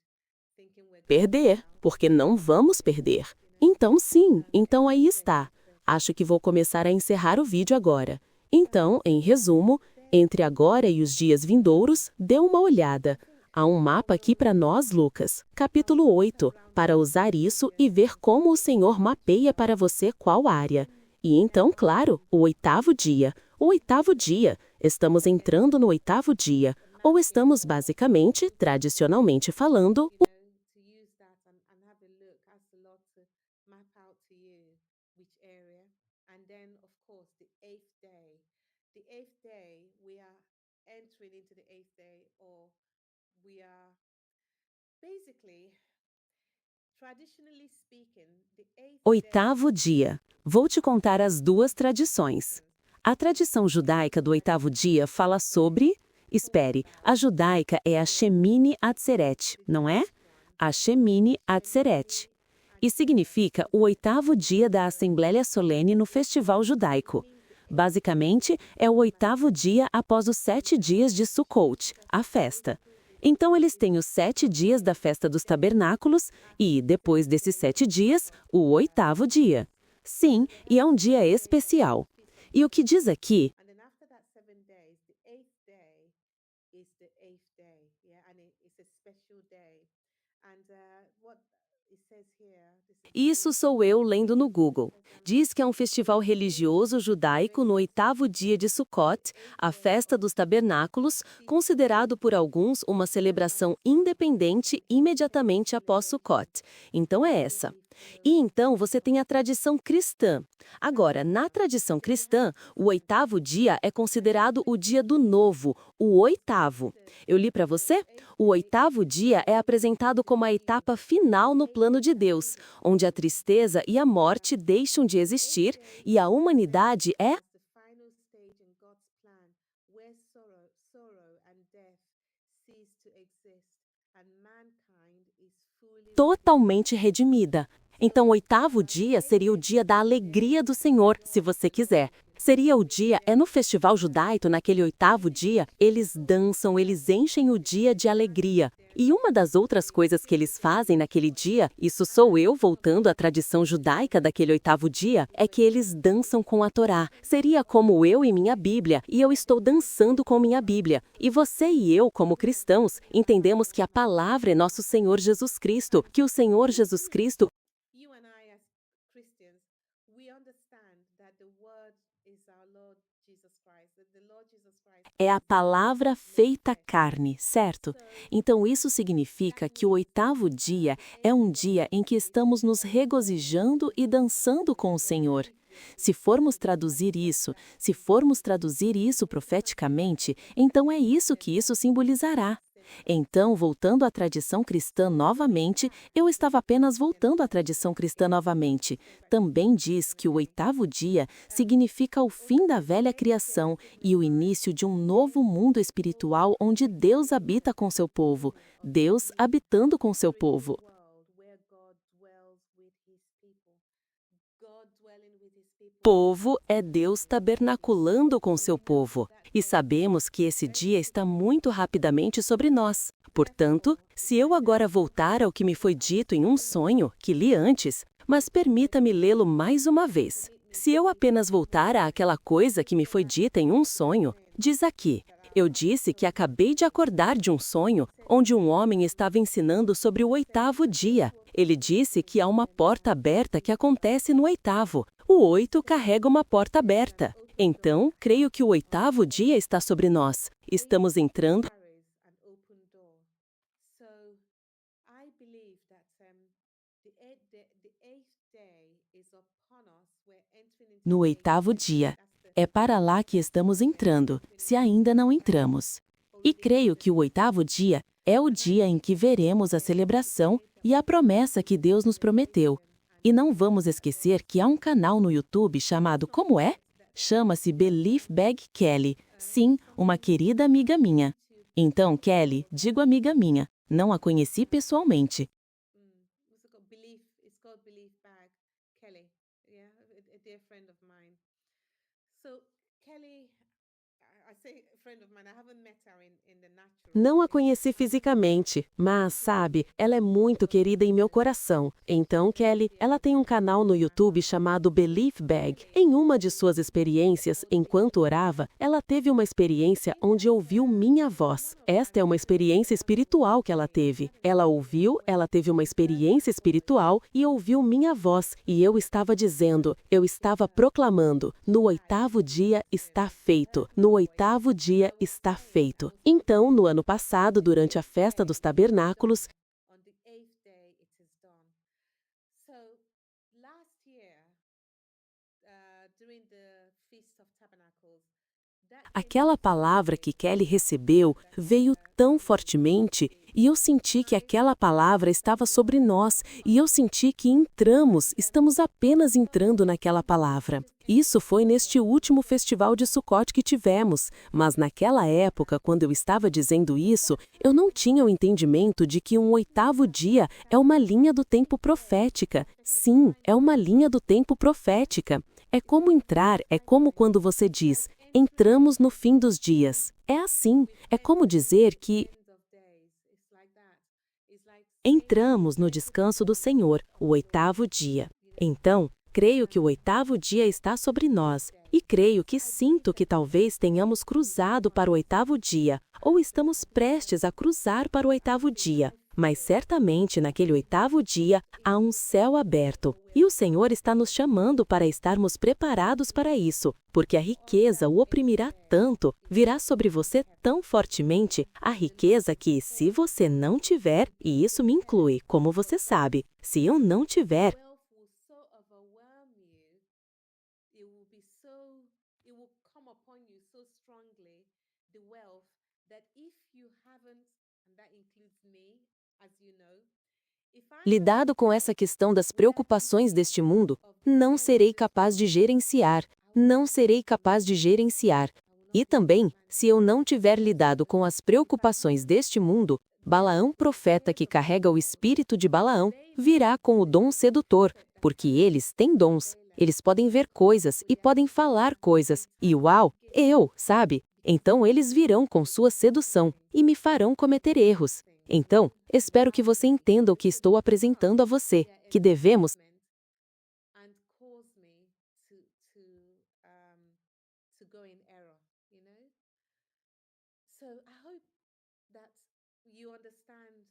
thinking we're going perder, porque não vamos perder. Então sim, então aí está. Acho que vou começar a encerrar o vídeo agora. Então, em resumo, entre agora e os dias vindouros, dê uma olhada. Há um mapa aqui para nós, Lucas, capítulo 8, para usar isso e ver como o Senhor mapeia para você qual área. E então, claro, o oitavo dia. O oitavo dia. Estamos entrando no oitavo dia. Ou estamos, basicamente, tradicionalmente falando, to use that and have a look, ask the Lord to map out to you which area. And then, of course, the eighth day. The eighth day, we are entering into the eighth day, or we are basically, traditionally speaking, the eighth oitavo dia. Vou te contar as duas tradições. A tradição judaica do oitavo dia fala sobre... Espere, a judaica é a Shemini Atzeret, não é? A Shemini Atzeret. E significa o oitavo dia da Assembleia Solene no Festival Judaico. Basicamente, é o oitavo dia após os 7 dias de Sukkot, a festa. Então, eles têm os 7 dias da Festa dos Tabernáculos e, depois desses 7 dias, o oitavo dia. Sim, e é um dia especial. E o que diz aqui... And then after that 7 days, the eighth day is the eighth day, yeah, and it's a special day. And what it says here, Isso sou eu lendo no Google. Diz que é um festival religioso judaico no oitavo dia de Sukkot, a festa dos tabernáculos, considerado por alguns uma celebração independente imediatamente após Sukkot. Então é essa. E então você tem a tradição cristã. Agora, na tradição cristã, o oitavo dia é considerado o dia do novo, o oitavo. Eu li para você? O oitavo dia é apresentado como a etapa final no plano de Deus, onde a tristeza e a morte deixam de existir e a humanidade é the final stage in God's plan, where sorrow and death cease to exist, and mankind is fully totalmente redimida. Então, o oitavo dia seria o dia da alegria do Senhor, se você quiser. Seria o dia, no festival judaico, naquele oitavo dia, eles dançam, eles enchem o dia de alegria. E uma das outras coisas que eles fazem naquele dia, isso sou eu voltando à tradição judaica daquele oitavo dia, é que eles dançam com a Torá. Seria como eu e minha Bíblia, e eu estou dançando com minha Bíblia. E você e eu, como cristãos, entendemos que a palavra é nosso Senhor Jesus Cristo, que o Senhor Jesus Cristo you and I as Christians, we understand that the word is our Lord Jesus Christ, that the Lord Jesus Christ é a palavra feita carne, certo? Então isso significa que o oitavo dia é um dia em que estamos nos regozijando e dançando com o Senhor. Se formos traduzir isso profeticamente, então é isso que isso simbolizará. Então, voltando à tradição cristã novamente, eu estava apenas voltando à tradição cristã novamente. Também diz que o oitavo dia significa o fim da velha criação e o início de um novo mundo espiritual onde Deus habita com seu povo. Deus habitando com seu povo. world where God dwells with his people. God dwelling with his people. Povo é Deus tabernaculando com seu povo. E sabemos que esse dia está muito rapidamente sobre nós. Portanto, se eu agora voltar ao que me foi dito em um sonho, que li antes, mas permita-me lê-lo mais uma vez. Se eu apenas voltar àquela coisa que me foi dita em um sonho, diz aqui: eu disse que acabei de acordar de um sonho onde um homem estava ensinando sobre o oitavo dia. Ele disse que há uma porta aberta que acontece no oitavo. O 8 carrega uma porta aberta. Então, creio que o oitavo dia está sobre nós. Estamos entrando Carries an open door. So I believe that the eighth day is upon us. We're entering into no the eighth oitavo day. dia. That's the É para lá que estamos entrando, se ainda não entramos. E creio que o oitavo dia é o dia em que veremos a celebração e a promessa que Deus nos prometeu. E não vamos esquecer que há um canal no YouTube chamado Como é? Chama-se Belief Bag Kelly. Sim, uma querida amiga minha. Então, Kelly, digo amiga minha, não a conheci pessoalmente. What's it called? Belief. It's called Belief Bag. Kelly. Yeah, a dear friend of mine. So Kelly, I say a friend of mine. I haven't met her in the natural. Não a conheci fisicamente, mas, sabe, ela é muito querida em meu coração. Então, Kelly, ela tem um canal no YouTube chamado Belief Bag. Em uma de suas experiências, enquanto orava, ela teve uma experiência onde ouviu minha voz. Esta é uma experiência espiritual que ela teve. Ela teve uma experiência espiritual e ouviu minha voz. E eu estava dizendo, eu estava proclamando, no 8º dia está feito. No 8º dia está feito. Então, no ano passado, durante a festa dos tabernáculos, On the 8th day, it is done. So last year, during the Feast of Tabernacles, that aquela palavra que Kelly recebeu veio tão fortemente e eu senti que aquela palavra estava sobre nós e eu senti que estamos apenas entrando naquela palavra. Isso foi neste último festival de Sukkot que tivemos, mas naquela época, quando eu estava dizendo isso, eu não tinha o entendimento de que um 8º dia é uma linha do tempo profética. Sim, é uma linha do tempo profética. É como entrar, é como quando você diz, entramos no fim dos dias. É assim, é como dizer que end of days, it's like that. It's like entramos no descanso do Senhor, o 8º dia. Então, creio que o 8º dia está sobre nós, e creio que sinto que talvez tenhamos cruzado para o 8º dia, ou estamos prestes a cruzar para o 8º dia. Mas certamente naquele 8º dia há um céu aberto, e o Senhor está nos chamando para estarmos preparados para isso, porque a riqueza o oprimirá tanto, virá sobre você tão fortemente, a riqueza que, se você não tiver, e isso me inclui, como você sabe, se eu não tiver, wealth will so overwhelm you. It will come upon you so strongly, the wealth, that if you haven't, and that includes me, as you know, if I lidado com essa questão das preocupações deste mundo, não serei capaz de gerenciar, não serei capaz de gerenciar. E também, se eu não tiver lidado com as preocupações deste mundo, Balaão, profeta que carrega o espírito de Balaão, virá com o dom sedutor, porque eles têm dons. Eles podem ver coisas e podem falar coisas. E uau, sabe? Então eles virão com sua sedução e me farão cometer erros. Então, espero que você entenda o que estou apresentando a você, que devemos and cause me to go in error, you know. So I hope that you understand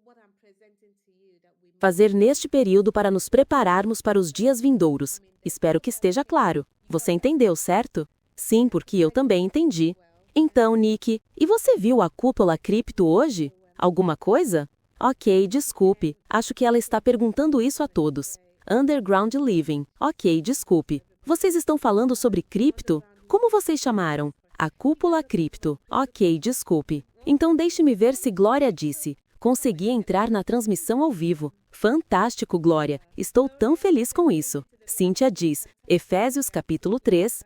what I'm presenting to you, that we fazer neste período para nos prepararmos para os dias vindouros. Espero que esteja claro. Você entendeu, certo? Sim, porque eu também entendi. Então, Nick, e você viu a cúpula cripto hoje? Alguma coisa? Ok, desculpe. Acho que ela está perguntando isso a todos. Underground Living. Ok, desculpe. Vocês estão falando sobre cripto? Como vocês chamaram? A cúpula cripto. Ok, desculpe. Então deixe-me ver se Glória disse. Consegui entrar na transmissão ao vivo. Fantástico, Glória. Estou tão feliz com isso. Cíntia diz, Efésios capítulo 3,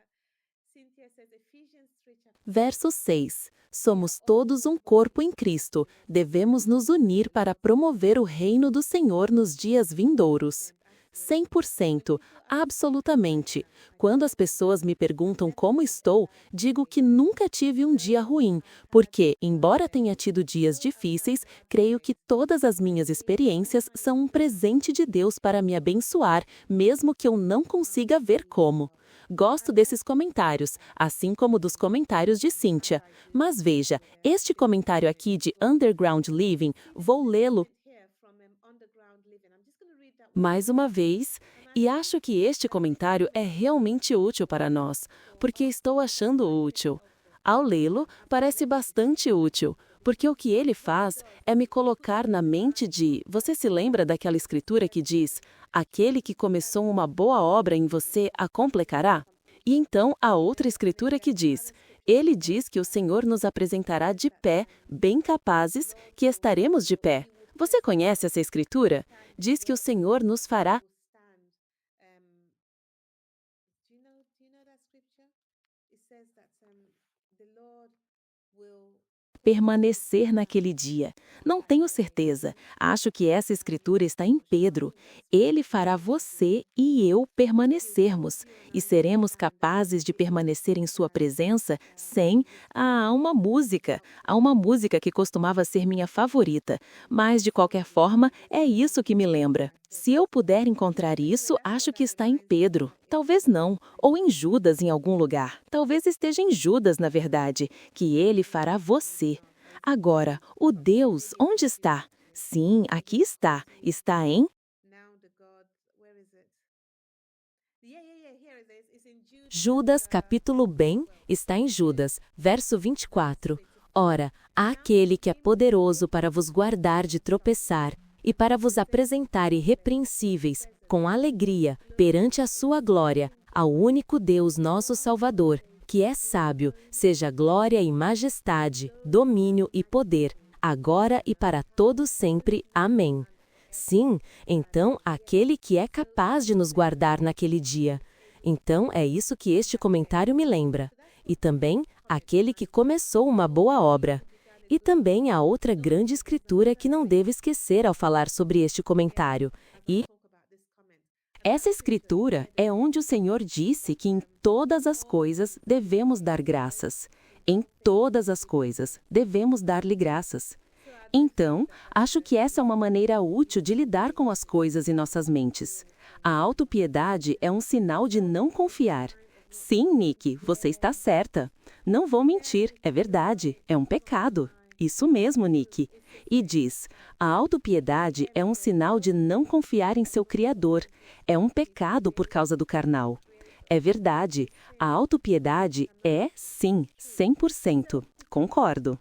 Cynthia says Ephesians 3 chapter verso 6. Somos todos um corpo em Cristo. Devemos nos unir para promover o reino do Senhor nos dias vindouros. 100%, absolutamente. Quando as pessoas me perguntam como estou, digo que nunca tive um dia ruim, porque, embora tenha tido dias difíceis, creio que todas as minhas experiências são um presente de Deus para me abençoar, mesmo que eu não consiga ver como. Gosto desses comentários, assim como dos comentários de Cíntia. Mas veja, este comentário aqui de Underground Living, vou lê-lo here from Underground Living. I'm just going to read that mais uma vez, e acho que este comentário é realmente útil para nós, porque estou achando útil. Ao lê-lo, parece bastante útil, porque o que ele faz é me colocar na mente de... Você se lembra daquela escritura que diz: aquele que começou uma boa obra em você a completará? E então há outra escritura que diz: ele diz que o Senhor nos apresentará de pé, bem capazes, que estaremos de pé. Você conhece essa escritura? Diz que o Senhor nos fará permanecer naquele dia. Não tenho certeza. Acho que essa escritura está em Pedro. Ele fará você e eu permanecermos. E seremos capazes de permanecer em sua presença sem uma música. Há uma música que costumava ser minha favorita. Mas, de qualquer forma, é isso que me lembra. Se eu puder encontrar isso, acho que está em Pedro. Talvez não, ou em Judas em algum lugar. Talvez esteja em Judas, na verdade, que ele fará você. Agora, o Deus, onde está? Sim, aqui está. Está em Judas, capítulo bem, está em Judas, verso 24. Ora, há aquele que é poderoso para vos guardar de tropeçar e para vos apresentar irrepreensíveis, com alegria, perante a sua glória, ao único Deus nosso Salvador, que é sábio, seja glória e majestade, domínio e poder, agora e para todo sempre. Amém. Sim, então aquele que é capaz de nos guardar naquele dia. Então é isso que este comentário me lembra. E também aquele que começou uma boa obra. E também há outra grande escritura que não devo esquecer ao falar sobre este comentário. E essa escritura é onde o Senhor disse que em todas as coisas devemos dar graças. Em todas as coisas devemos dar-lhe graças. Então, acho que essa é uma maneira útil de lidar com as coisas em nossas mentes. A autopiedade é um sinal de não confiar. Sim, Nick, você está certa. Não vou mentir, é verdade, é um pecado. Isso mesmo, Nick. E diz, a autopiedade é um sinal de não confiar em seu Criador. É um pecado por causa do carnal. É verdade, a autopiedade é, sim, 100%. Concordo.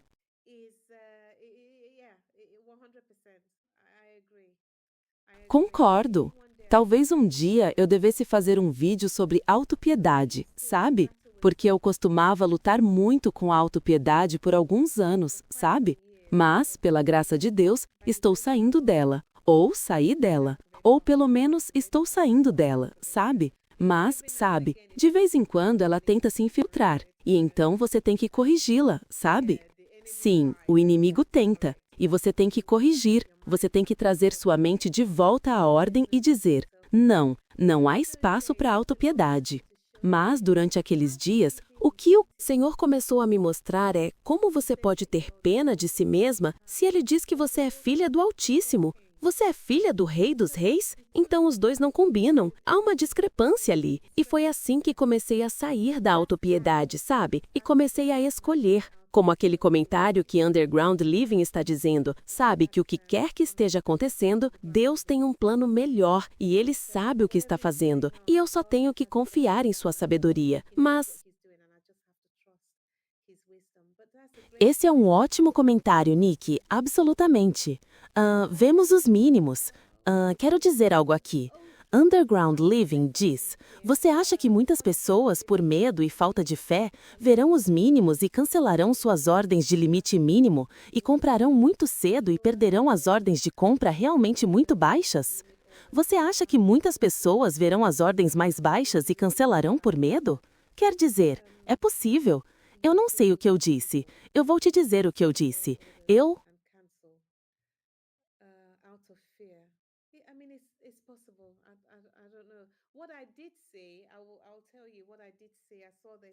Concordo. Talvez um dia eu devesse fazer um vídeo sobre autopiedade, sabe? Porque eu costumava lutar muito com a autopiedade por alguns anos, sabe? Mas, pela graça de Deus, estou saindo dela. Ou saí dela. Ou pelo menos estou saindo dela, sabe? Mas, sabe, de vez em quando ela tenta se infiltrar. E então você tem que corrigi-la, sabe? Sim, o inimigo tenta. E você tem que corrigir. Você tem que trazer sua mente de volta à ordem e dizer: não, não há espaço para autopiedade. Mas, durante aqueles dias, o que o Senhor começou a me mostrar é como você pode ter pena de si mesma se Ele diz que você é filha do Altíssimo. Você é filha do Rei dos Reis? Então os dois não combinam. Há uma discrepância ali. E foi assim que comecei a sair da autopiedade, sabe? E comecei a escolher. Como aquele comentário que Underground Living está dizendo, sabe que o que quer que esteja acontecendo, Deus tem um plano melhor e Ele sabe o que está fazendo. E eu só tenho que confiar em sua sabedoria. Mas esse é um ótimo comentário, Nick, absolutamente. Vemos os mínimos. Quero dizer algo aqui. Underground Living diz, você acha que muitas pessoas, por medo e falta de fé, verão os mínimos e cancelarão suas ordens de limite mínimo e comprarão muito cedo e perderão as ordens de compra realmente muito baixas? Você acha que muitas pessoas verão as ordens mais baixas e cancelarão por medo? Quer dizer, é possível. Eu não sei o que eu disse. Eu vou te dizer o que eu disse.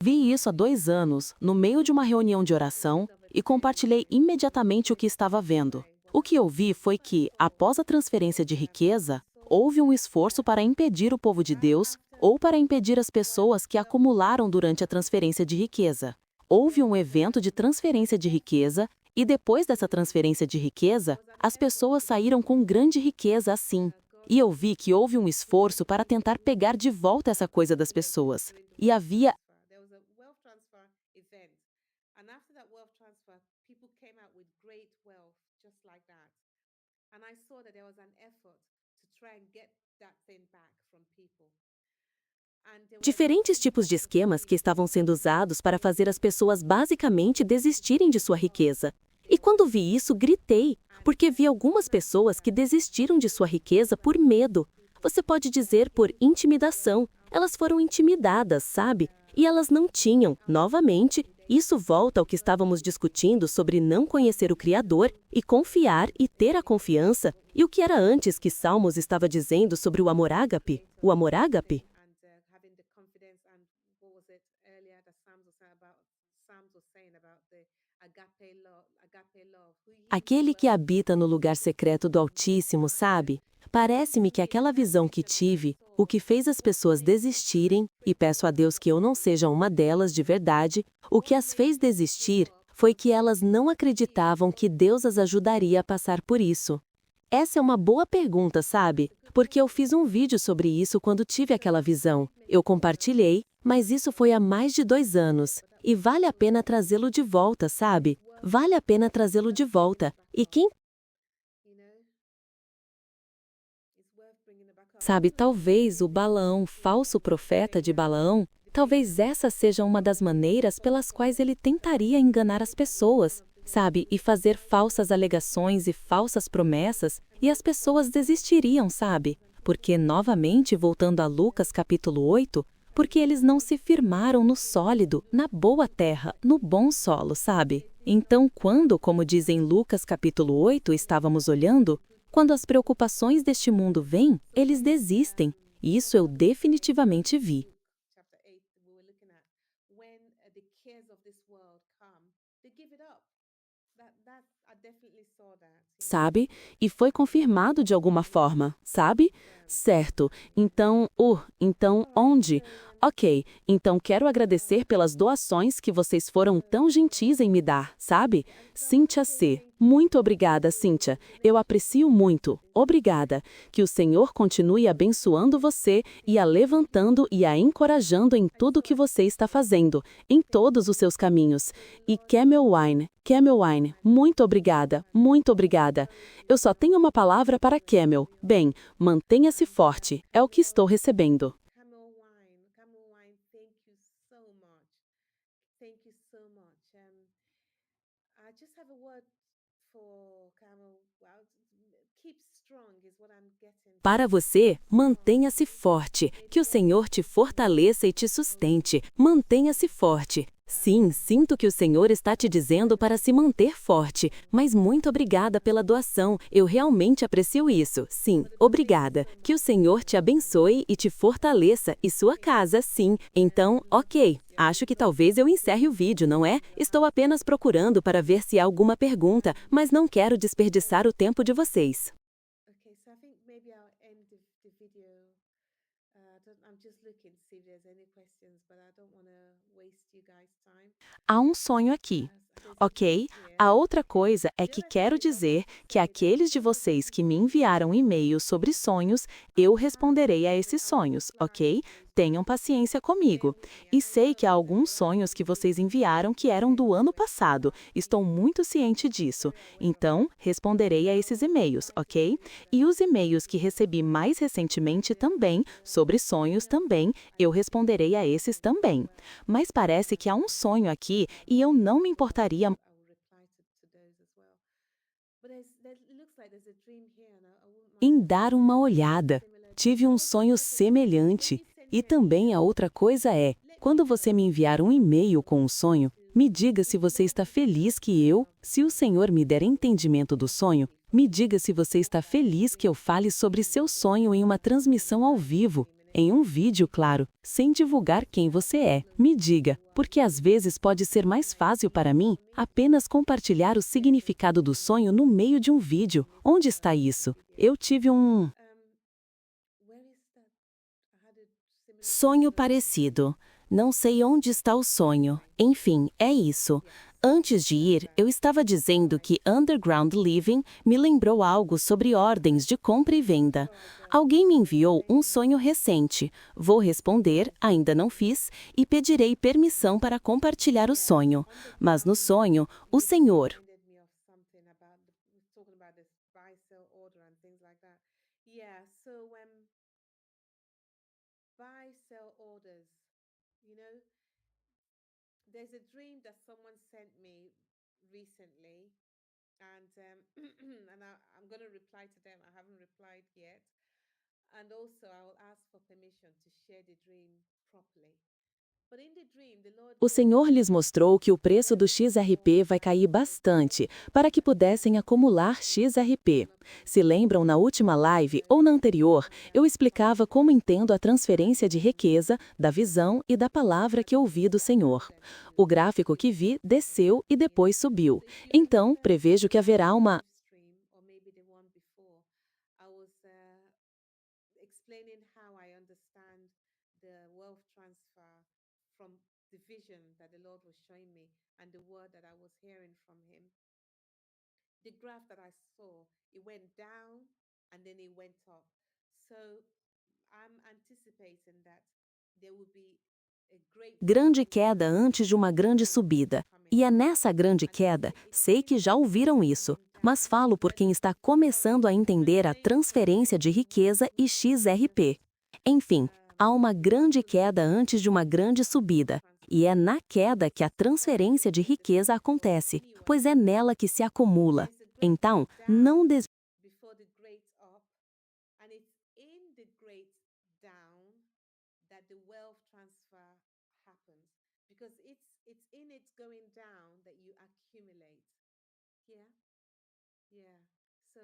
Vi isso há 2 anos, no meio de uma reunião de oração, e compartilhei imediatamente o que estava vendo. O que eu vi foi que, após a transferência de riqueza, houve um esforço para impedir o povo de Deus ou para impedir as pessoas que acumularam durante a transferência de riqueza. Houve um evento de transferência de riqueza e depois dessa transferência de riqueza, as pessoas saíram com grande riqueza assim. E eu vi que houve um esforço para tentar pegar de volta essa coisa das pessoas. E havia diferentes tipos de esquemas que estavam sendo usados para fazer as pessoas basicamente desistirem de sua riqueza. E quando vi isso, gritei, porque vi algumas pessoas que desistiram de sua riqueza por medo. Você pode dizer por intimidação. Elas foram intimidadas, sabe? E elas não tinham, novamente, Isso volta ao que estávamos discutindo sobre não conhecer o Criador e confiar e ter a confiança, e o que era antes que Salmos estava dizendo sobre o amor ágape. O amor ágape? Having the confidence and what was it earlier that Psalms was saying about the agape love, who he Aquele que habita no lugar secreto do Altíssimo, sabe? Parece-me que aquela visão que tive, o que fez as pessoas desistirem, e peço a Deus que eu não seja uma delas de verdade, o que as fez desistir foi que elas não acreditavam que Deus as ajudaria a passar por isso. Essa é uma boa pergunta, sabe? Porque eu fiz um vídeo sobre isso quando tive aquela visão. Eu compartilhei, mas isso foi há mais de 2 anos. E vale a pena trazê-lo de volta, sabe? Vale a pena trazê-lo de volta. E quem you know, it's worth bringing it back up. sabe, talvez o Balaão, falso profeta de Balaão, talvez essa seja uma das maneiras pelas quais ele tentaria enganar as pessoas, sabe, e fazer falsas alegações e falsas promessas, e as pessoas desistiriam, sabe? Porque, novamente, voltando a Lucas capítulo 8, porque eles não se firmaram no sólido, na boa terra, no bom solo, sabe? Então, quando, como diz em Lucas capítulo 8, estávamos olhando, quando as preocupações deste mundo vêm, eles desistem. Isso eu definitivamente vi. Chapter 8, we were looking at when the cares of this world come, they give it up. I definitely saw that. Sabe? E foi confirmado de alguma forma, sabe? Certo. Então onde? Ok, então quero agradecer pelas doações que vocês foram tão gentis em me dar, sabe? Cíntia C. Muito obrigada, Cíntia. Eu aprecio muito. Obrigada. Que o Senhor continue abençoando você e a levantando e a encorajando em tudo que você está fazendo, em todos os seus caminhos. E Camel Wine, muito obrigada, muito obrigada. Eu só tenho uma palavra para Camel. Bem, mantenha-se forte, é o que estou recebendo. Camel wine, thank you so much. Thank you so much. I just have a word for Camel. Well, keep strong is what I'm getting. Para você, mantenha-se forte. Que o Senhor te fortaleça e te sustente. Mantenha-se forte. Sim, sinto que o Senhor está te dizendo para se manter forte, mas muito obrigada pela doação. Eu realmente aprecio isso. Sim, obrigada. Que o Senhor te abençoe e te fortaleça e sua casa, sim. Então, ok. Acho que talvez eu encerre o vídeo, não é? Estou apenas procurando para ver se há alguma pergunta, mas não quero desperdiçar o tempo de vocês. Okay, so I think maybe I'll end the video. I'm just looking to see if there's any questions, but I don't want to waste you guys' time. Há um sonho aqui. There's a Ok? dream here. A outra coisa é que quero dizer que aqueles de vocês que me enviaram e-mails sobre sonhos, eu responderei a esses sonhos, ok? Tenham paciência comigo. E sei que há alguns sonhos que vocês enviaram que eram do ano passado. Estou muito ciente disso. Então, responderei a esses e-mails, ok? E os e-mails que recebi mais recentemente também, sobre sonhos também, eu responderei a esses também. Mas parece que há um sonho aqui e eu não me importaria I will reply to those as well. But it looks like there's a dream here, and I wouldn't mind em dar uma olhada. Tive um sonho semelhante. E também a outra coisa é, quando você me enviar um e-mail com um sonho, me diga se você está feliz que se o Senhor me der entendimento do sonho, me diga se você está feliz que eu fale sobre seu sonho em uma transmissão ao vivo, em um vídeo, claro, sem divulgar quem você é. Me diga, porque às vezes pode ser mais fácil para mim apenas compartilhar o significado do sonho no meio de um vídeo. Onde está isso? Eu tive um where is that? I had a similar sonho parecido. Não sei onde está o sonho. Enfim, é isso. Antes de ir, eu estava dizendo que Underground Living me lembrou algo sobre ordens de compra e venda. Alguém me enviou um sonho recente. Vou responder, ainda não fiz, e pedirei permissão para compartilhar o sonho. Mas no sonho, o Senhor, reminded me of something about talking about this buy sell order and things like that. Yeah, so buy sell orders, you know, there's a dream that someone sent me recently, and I'm going to reply to them. I haven't replied yet, and also I will ask for permission to share the dream properly. O Senhor lhes mostrou que o preço do XRP vai cair bastante, para que pudessem acumular XRP. Se lembram, na última live ou na anterior, eu explicava como entendo a transferência de riqueza, da visão e da palavra que ouvi do Senhor. O gráfico que vi desceu e depois subiu. Então, prevejo que haverá uma explaining how I understand the wealth transfer from the vision that the Lord was showing me and the word that I was hearing from Him. The graph that I saw, it went down and then it went up. So I'm anticipating that there will be a great grande queda antes de uma grande subida. E é nessa grande queda, sei que já ouviram isso, mas falo por quem está começando a entender a transferência de riqueza e XRP. Enfim, há uma grande queda antes de uma grande subida, e é na queda que a transferência de riqueza acontece, pois é nela que se acumula. Então, não before the great up, and it's in the great down that the wealth transfer happens, because it's in it going down that you accumulate. Yeah, yeah. So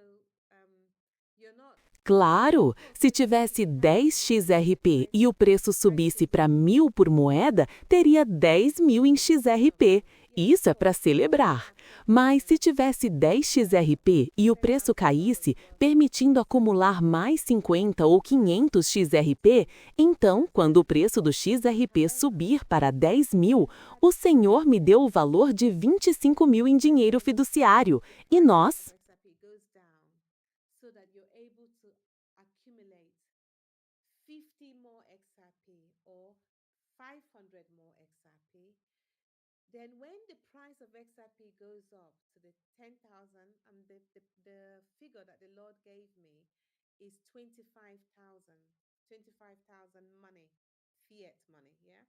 you're not. Claro, se tivesse 10 XRP e o preço subisse para 1.000 por moeda, teria 10.000 em XRP. Isso é para celebrar. Mas se tivesse 10 XRP e o preço caísse, permitindo acumular mais 50 ou 500 XRP, então, quando o preço do XRP subir para 10.000, o Senhor me deu o valor de 25.000 em dinheiro fiduciário. E nós... XRP goes down so that you're able to accumulate 50 more XRP or 500 more XRP. Then when the price of XRP goes up to the 10,000, and the figure that the Lord gave me is 25,000 money, fiat money, yeah?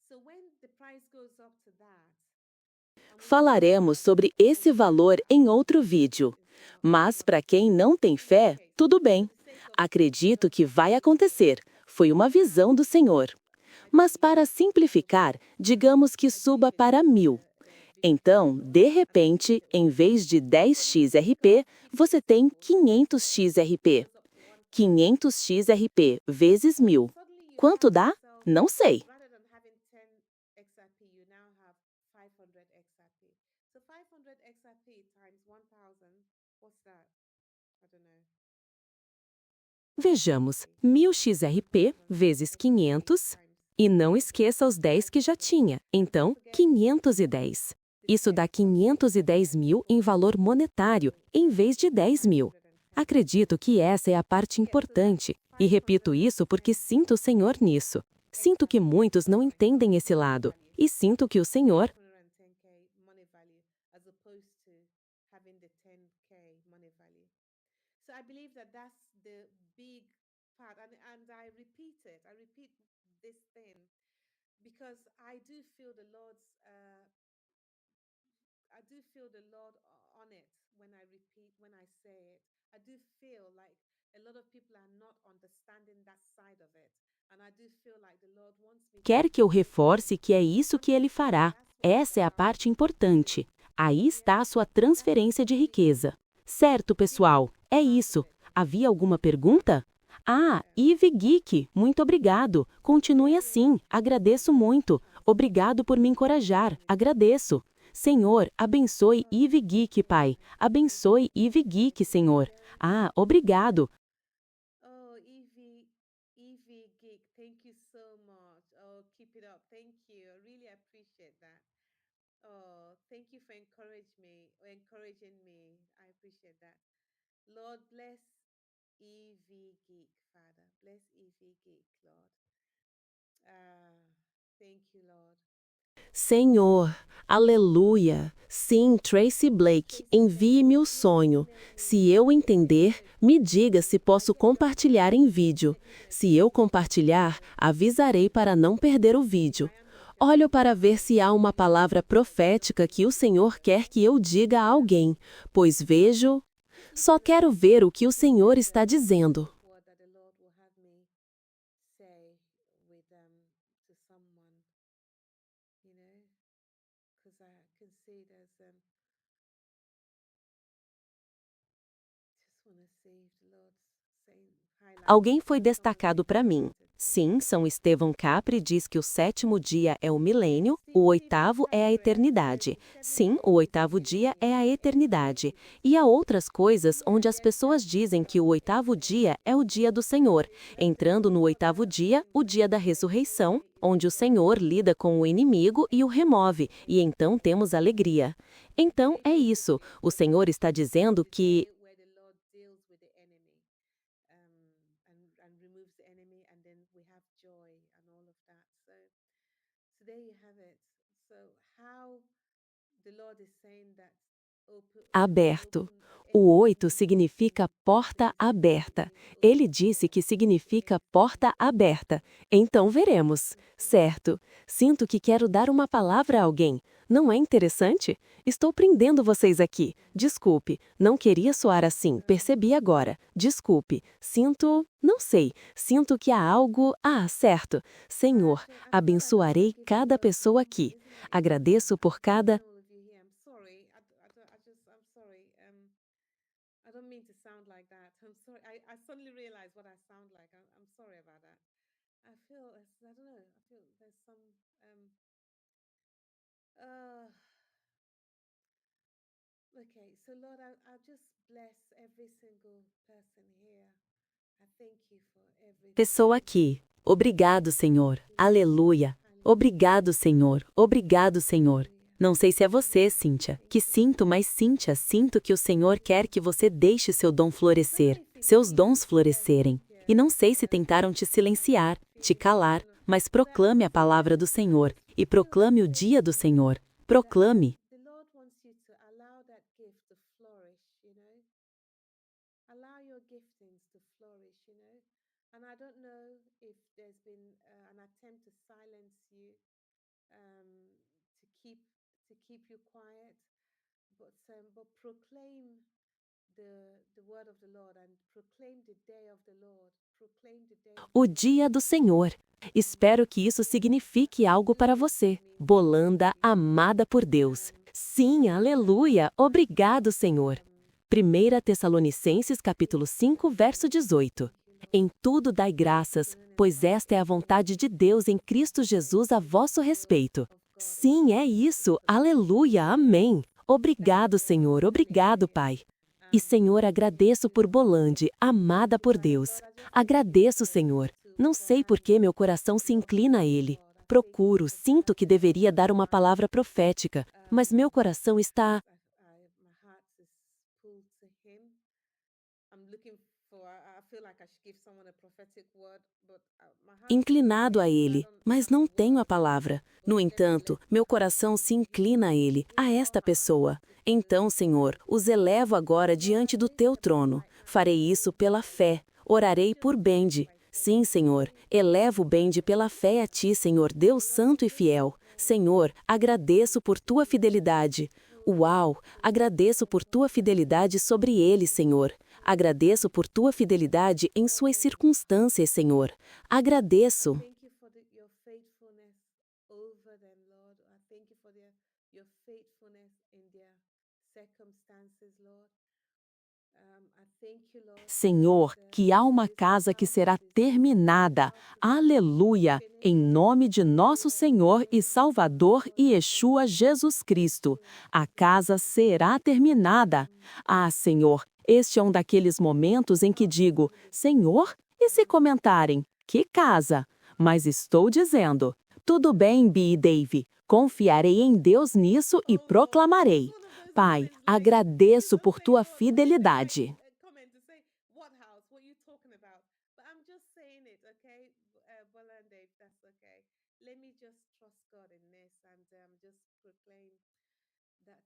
So when the price goes up to that, Falaremos sobre esse valor em outro vídeo. Mas para quem não tem fé, tudo bem. Acredito que vai acontecer. Foi uma visão do Senhor. Mas para simplificar, digamos que suba para 1.000. Então, de repente, em vez de 10 XRP, você tem 500 XRP. 500 XRP vezes 1.000. Quanto dá? Não sei. rather than having 10 XRP, you now have 500 XRP. So 500 XRP times 1,000, what's that? I don't know. Vejamos, 1.000 XRP vezes 500, e não esqueça os 10 que já tinha, então 510. Isso dá 510.000 em valor monetário, em vez de 10.000. Acredito que essa é a parte importante, e repito isso porque sinto o Senhor nisso. Sinto que muitos não entendem esse lado, e sinto que o Senhor 110K money value as opposed to having the 10K money value. So I believe that that's the big part, and I repeat it. I repeat this thing because I do feel the Lord's. I do feel the Lord on it when I repeat, when I say it. I do feel like a lot of people are not understanding that side of it, and I do feel like the Lord wants me to. quer que eu reforce que é isso que ele fará. Essa é a parte importante. Aí está a sua transferência de riqueza. Certo, pessoal? É isso. Havia alguma pergunta? Ah, Eve Geek, muito obrigado. Continue assim. Agradeço muito. Obrigado por me encorajar. Agradeço. Senhor, abençoe Eve Geek, Pai. Abençoe Eve Geek, Senhor. Ah, obrigado. Oh, Evie Geek, thank you so much. Oh, keep it up. Thank you. I really appreciate that. Oh, thank you for encouraging me. I appreciate that. Lord, bless Evie Geek, Father. Bless Evie Geek, Lord. Thank you, Lord. Senhor, aleluia. Sim, Tracy Blake, envie-me o sonho. Se eu entender, me diga se posso compartilhar em vídeo. Se eu compartilhar, avisarei para não perder o vídeo. Olho para ver se há uma palavra profética que o Senhor quer que eu diga a alguém, pois vejo... Só quero ver o que o Senhor está dizendo. Word that the Lord will have me say with to someone. because I can see there's just want to see if the Lord's saying highlight Alguém foi something destacado para mim. highlighted. Sim, São Estevão Capri diz que o 7º dia é o milênio, o 8º é a eternidade. Sim, o 8º dia é a eternidade. E há outras coisas onde as pessoas dizem que o 8º dia é o dia do Senhor, entrando no 8º dia, o dia da ressurreição, onde o Senhor lida com o inimigo e o remove, e então temos alegria. Então é isso. O Senhor está dizendo que Where the Lord deals with the enemy, and removes the enemy, and then we have joy and all of that. So there you have it. So how the Lord is saying that aberto. O 8 significa porta aberta. Ele disse que significa porta aberta. Então veremos. Certo. Sinto que quero dar uma palavra a alguém. Não é interessante? Estou prendendo vocês aqui. Desculpe. Não queria soar assim. Percebi agora. Desculpe. Não sei. Sinto que há algo. Certo. Senhor, abençoarei cada pessoa aqui. Agradeço por cada. I don't mean to sound like that. I'm sorry. I suddenly realized what I sound like. I'm sorry about that. I feel, I don't know, I feel there's some, uh, okay. So Lord, I just bless every single person here. I thank you for everything. Pessoa aqui. Obrigado, Senhor. Aleluia. Obrigado, Senhor. Obrigado, Senhor. Não sei se é você, Cíntia, que sinto, mas Cíntia, sinto que o Senhor quer que você deixe seu dom florescer, seus dons florescerem. E não sei se tentaram te silenciar, te calar, mas proclame a palavra do Senhor e proclame o dia do Senhor. Proclame. The Lord wants you to allow that gift to flourish, Allow your giftings to flourish, And I don't know if there's been an attempt to silence you, to keep you quiet, but proclaim the word of the Lord and proclaim the day of the Lord. Proclaim the day of O dia do Senhor. Espero que isso signifique algo para você, Bolanda, amada por Deus. Sim, aleluia, obrigado, Senhor. 1 Tessalonicenses capítulo 5, verso 18. Em tudo dai graças, pois esta é a vontade de Deus em Cristo Jesus a vosso respeito. Sim, é isso, aleluia, amém. Obrigado, Senhor, obrigado, Pai. E, Senhor, agradeço por Bolande, amada por Deus. Agradeço, Senhor. Não sei por que meu coração se inclina a Ele. Procuro, sinto que deveria dar uma palavra profética, mas meu coração está my heart is pulled to Him. I'm looking for. I feel like I should give someone a prophetic word, but my heart is inclinado a to Him, but I Ele, don't mas have não the tenho a words. palavra. No entanto, meu coração se inclina a Ele, a esta pessoa. Então, Senhor, os elevo agora diante do Teu trono. Farei isso pela fé. Orarei por Bende. Sim, Senhor, elevo Bende pela fé a Ti, Senhor, Deus santo e fiel. Senhor, agradeço por Tua fidelidade. Uau! Agradeço por Tua fidelidade sobre ele, Senhor. Agradeço por Tua fidelidade em suas circunstâncias, Senhor. Agradeço. Thank you for your faithfulness over them, Lord. I thank you for your faithfulness in their circumstances, Lord. I thank you, Lord. Senhor, que há uma casa que será terminada. Aleluia! Em nome de nosso Senhor e Salvador Yeshua Jesus Cristo. A casa será terminada. Senhor, este é um daqueles momentos em que digo, Senhor, e se comentarem, que casa? Mas estou dizendo, tudo bem, Bi e Dave, confiarei em Deus nisso e proclamarei. Pai, agradeço por tua fidelidade. Comment to say, what house? What are you talking about? But I'm just saying it, okay? Bola and Dave, that's okay. Let me just trust God in this and just proclaim that,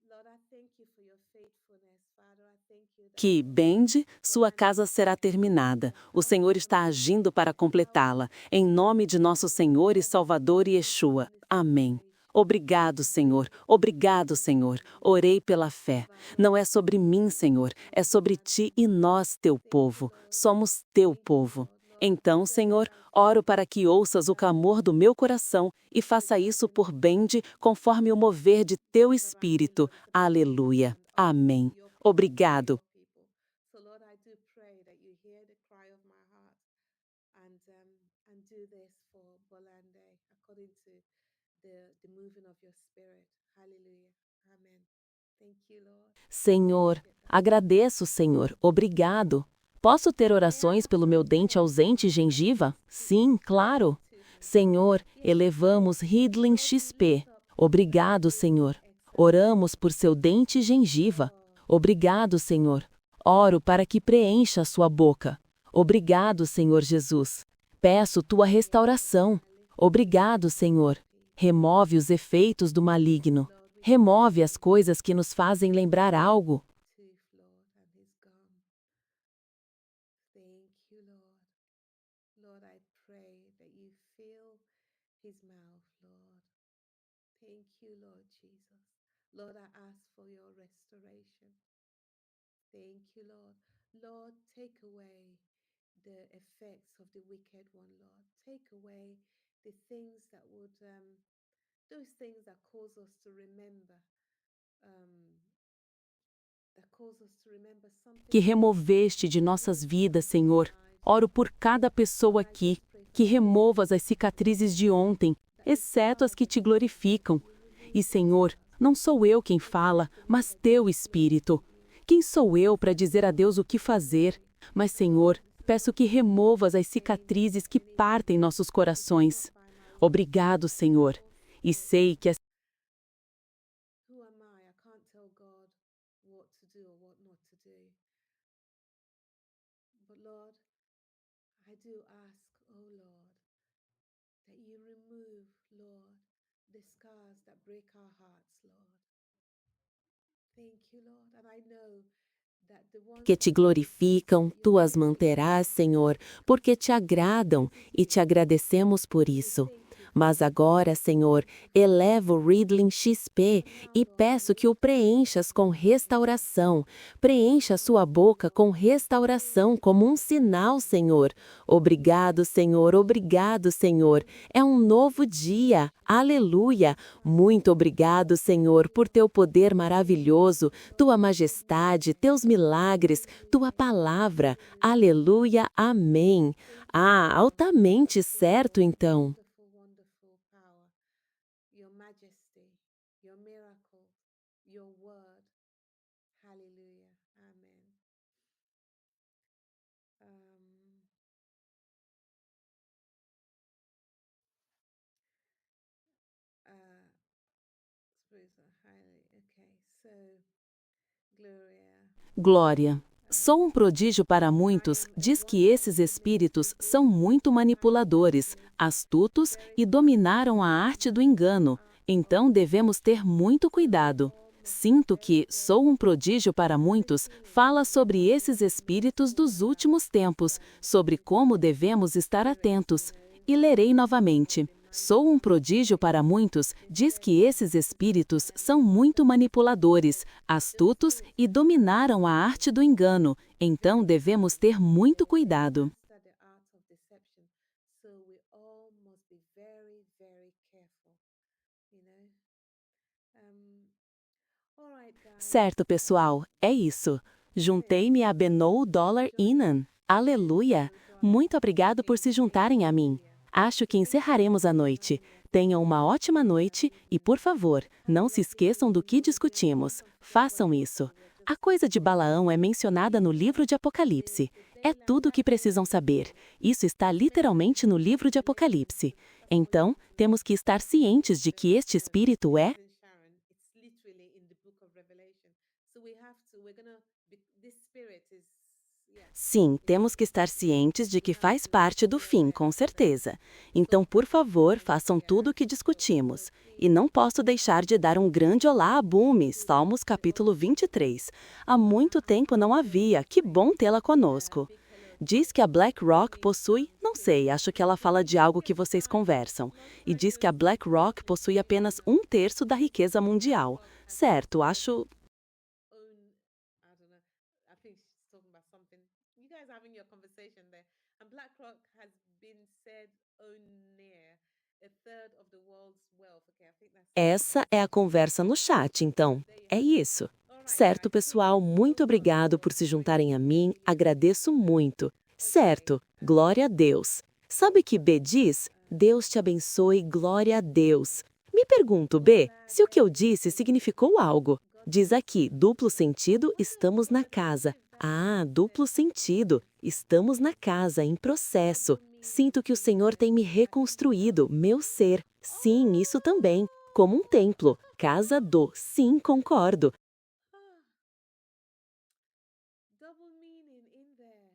Lord, I thank you for your faithfulness, Father. I thank you that Que, Bende, sua casa será terminada. O Senhor está agindo para completá-la. Em nome de nosso Senhor e Salvador Yeshua. Amém. Obrigado, Senhor. Obrigado, Senhor. Orei pela fé. Não é sobre mim, Senhor. É sobre ti e nós, teu povo. Somos teu povo. Então, Senhor, oro para que ouças o clamor do meu coração e faça isso por bem-de, conforme o mover de teu Espírito. Aleluia. Amém. Obrigado. So, Lord, I do pray that you hear the cry of my heart and do this for Bolande according to the moving of your spirit. Hallelujah. Amen. Thank you, Lord. Senhor, agradeço, Senhor. Obrigado. Posso ter orações pelo meu dente ausente e gengiva? Sim, claro. Senhor, elevamos Ridlin XP. Obrigado, Senhor. Oramos por seu dente e gengiva. Obrigado, Senhor. Oro para que preencha a sua boca. Obrigado, Senhor Jesus. Peço tua restauração. Obrigado, Senhor. Remove os efeitos do maligno. Remove as coisas que nos fazem lembrar algo. Tooth, Lord, and his gum. Thank you, Lord. Lord, I pray that you fill his mouth, Lord. Thank you, Lord Jesus. Lord, I ask for your restoration. Thank you, Lord. Lord, take away the effects of the wicked one, Lord. Take away the things that would, those things that cause us to remember, um, that cause us to remember something. Que removeste de nossas vidas, Senhor. Oro por cada pessoa aqui, que removas as cicatrizes de ontem, exceto as que te glorificam. E, Senhor, não sou eu quem fala, mas teu Espírito. Quem sou eu para dizer a Deus o que fazer? Mas, Senhor, peço que removas as cicatrizes que partem nossos corações. Obrigado, Senhor. E sei que as Who am I? I can't tell God what to do or what not to do. But Lord, I do ask, oh Lord, that you remove, Lord, the scars that break our hearts, Lord. Thank you, Lord. And I know that the ones que te that glorificam, tu as manterás, Senhor, porque te agradam e te agradecemos por isso. Mas agora, Senhor, elevo o Ridlin XP e peço que o preenchas com restauração. Preencha sua boca com restauração como um sinal, Senhor. Obrigado, Senhor, obrigado, Senhor. É um novo dia. Aleluia. Muito obrigado, Senhor, por teu poder maravilhoso, tua majestade, teus milagres, tua palavra. Aleluia. Amém. Ah, altamente certo, então. wonderful, wonderful power, your majesty, your miracle, your word. Hallelujah. Amen. Um, uh, suppose highly. Okay, so Gloria. Glória. Sou um prodígio para muitos, diz que esses espíritos são muito manipuladores, astutos e dominaram a arte do engano. Então devemos ter muito cuidado. Sinto que sou um prodígio para muitos fala sobre esses espíritos dos últimos tempos, sobre como devemos estar atentos. E lerei novamente. Sou um prodígio para muitos diz que esses espíritos são muito manipuladores, astutos e dominaram a arte do engano. Então devemos ter muito cuidado. Master the art of deception. So we all must be very, very careful. You know? All right, guys. Certo, pessoal, é isso. Juntei-me a Benou Dollar Inan. Aleluia! Muito obrigado por se juntarem a mim. Acho que encerraremos a noite. Tenham uma ótima noite e, por favor, não se esqueçam do que discutimos. Façam isso. A coisa de Balaão é mencionada no livro de Apocalipse. É tudo o que precisam saber. Isso está literalmente no livro de Apocalipse. Então, temos que estar cientes de que este espírito é Sharon, it's literally in the book of Revelation. So this spirit is, yeah. Sim, temos que estar cientes de que faz parte do fim, com certeza. Então, por favor, façam tudo o que discutimos. E não posso deixar de dar um grande olá a Bumi, Salmos capítulo 23. Há muito tempo não havia, que bom tê-la conosco. Diz que a BlackRock possui, não sei, acho que ela fala de algo que vocês conversam. E diz que a BlackRock possui apenas 1/3 da riqueza mundial. Certo, acho. Own, I don't know. I think she's talking about something. You guys having your conversation there. I'm BlackRock has been said own near a third of the world's wealth. Okay, I think that's Essa é a conversa no chat, então. there you É have it. isso. All right, Certo, guys. Take pessoal, care. muito So much. obrigado por se juntarem a mim, agradeço muito. Certo, Okay. glória a Deus. Sabe que B diz? Deus te abençoe, glória a Deus. Me pergunto, B, se o que eu disse significou algo. Diz aqui, duplo sentido, estamos na casa. Ah, duplo sentido, estamos na casa, em processo. Sinto que o Senhor tem me reconstruído, meu ser. Sim, isso também. Como um templo, casa do. Sim, concordo. Double meaning in there.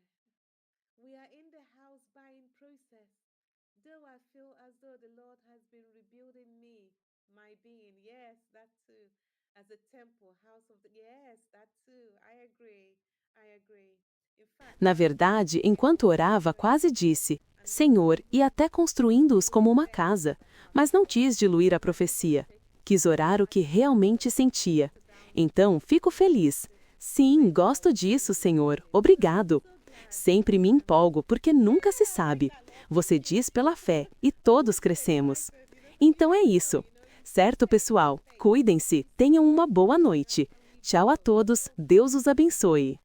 We are in the house buying process. Though I feel as though the Lord has been rebuilding me, my being. Yes, that too. As a temple, house of the. Yes, that too. I agree. I agree. In fact, Na verdade, enquanto orava, quase disse: Senhor, e até construindo-os como uma casa. Mas não quis diluir a profecia. Quis orar o que realmente sentia. Então, fico feliz. Sim, gosto disso, Senhor. Obrigado. Sempre me empolgo porque nunca se sabe. Você diz pela fé e todos crescemos. Então é isso. Certo, pessoal? Cuidem-se, tenham uma boa noite. Tchau a todos, Deus os abençoe.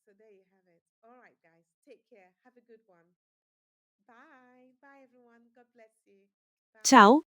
so there you have it. All right, guys. Take care. Have a good one. Bye. Bye, everyone. God bless you. Bye. Tchau!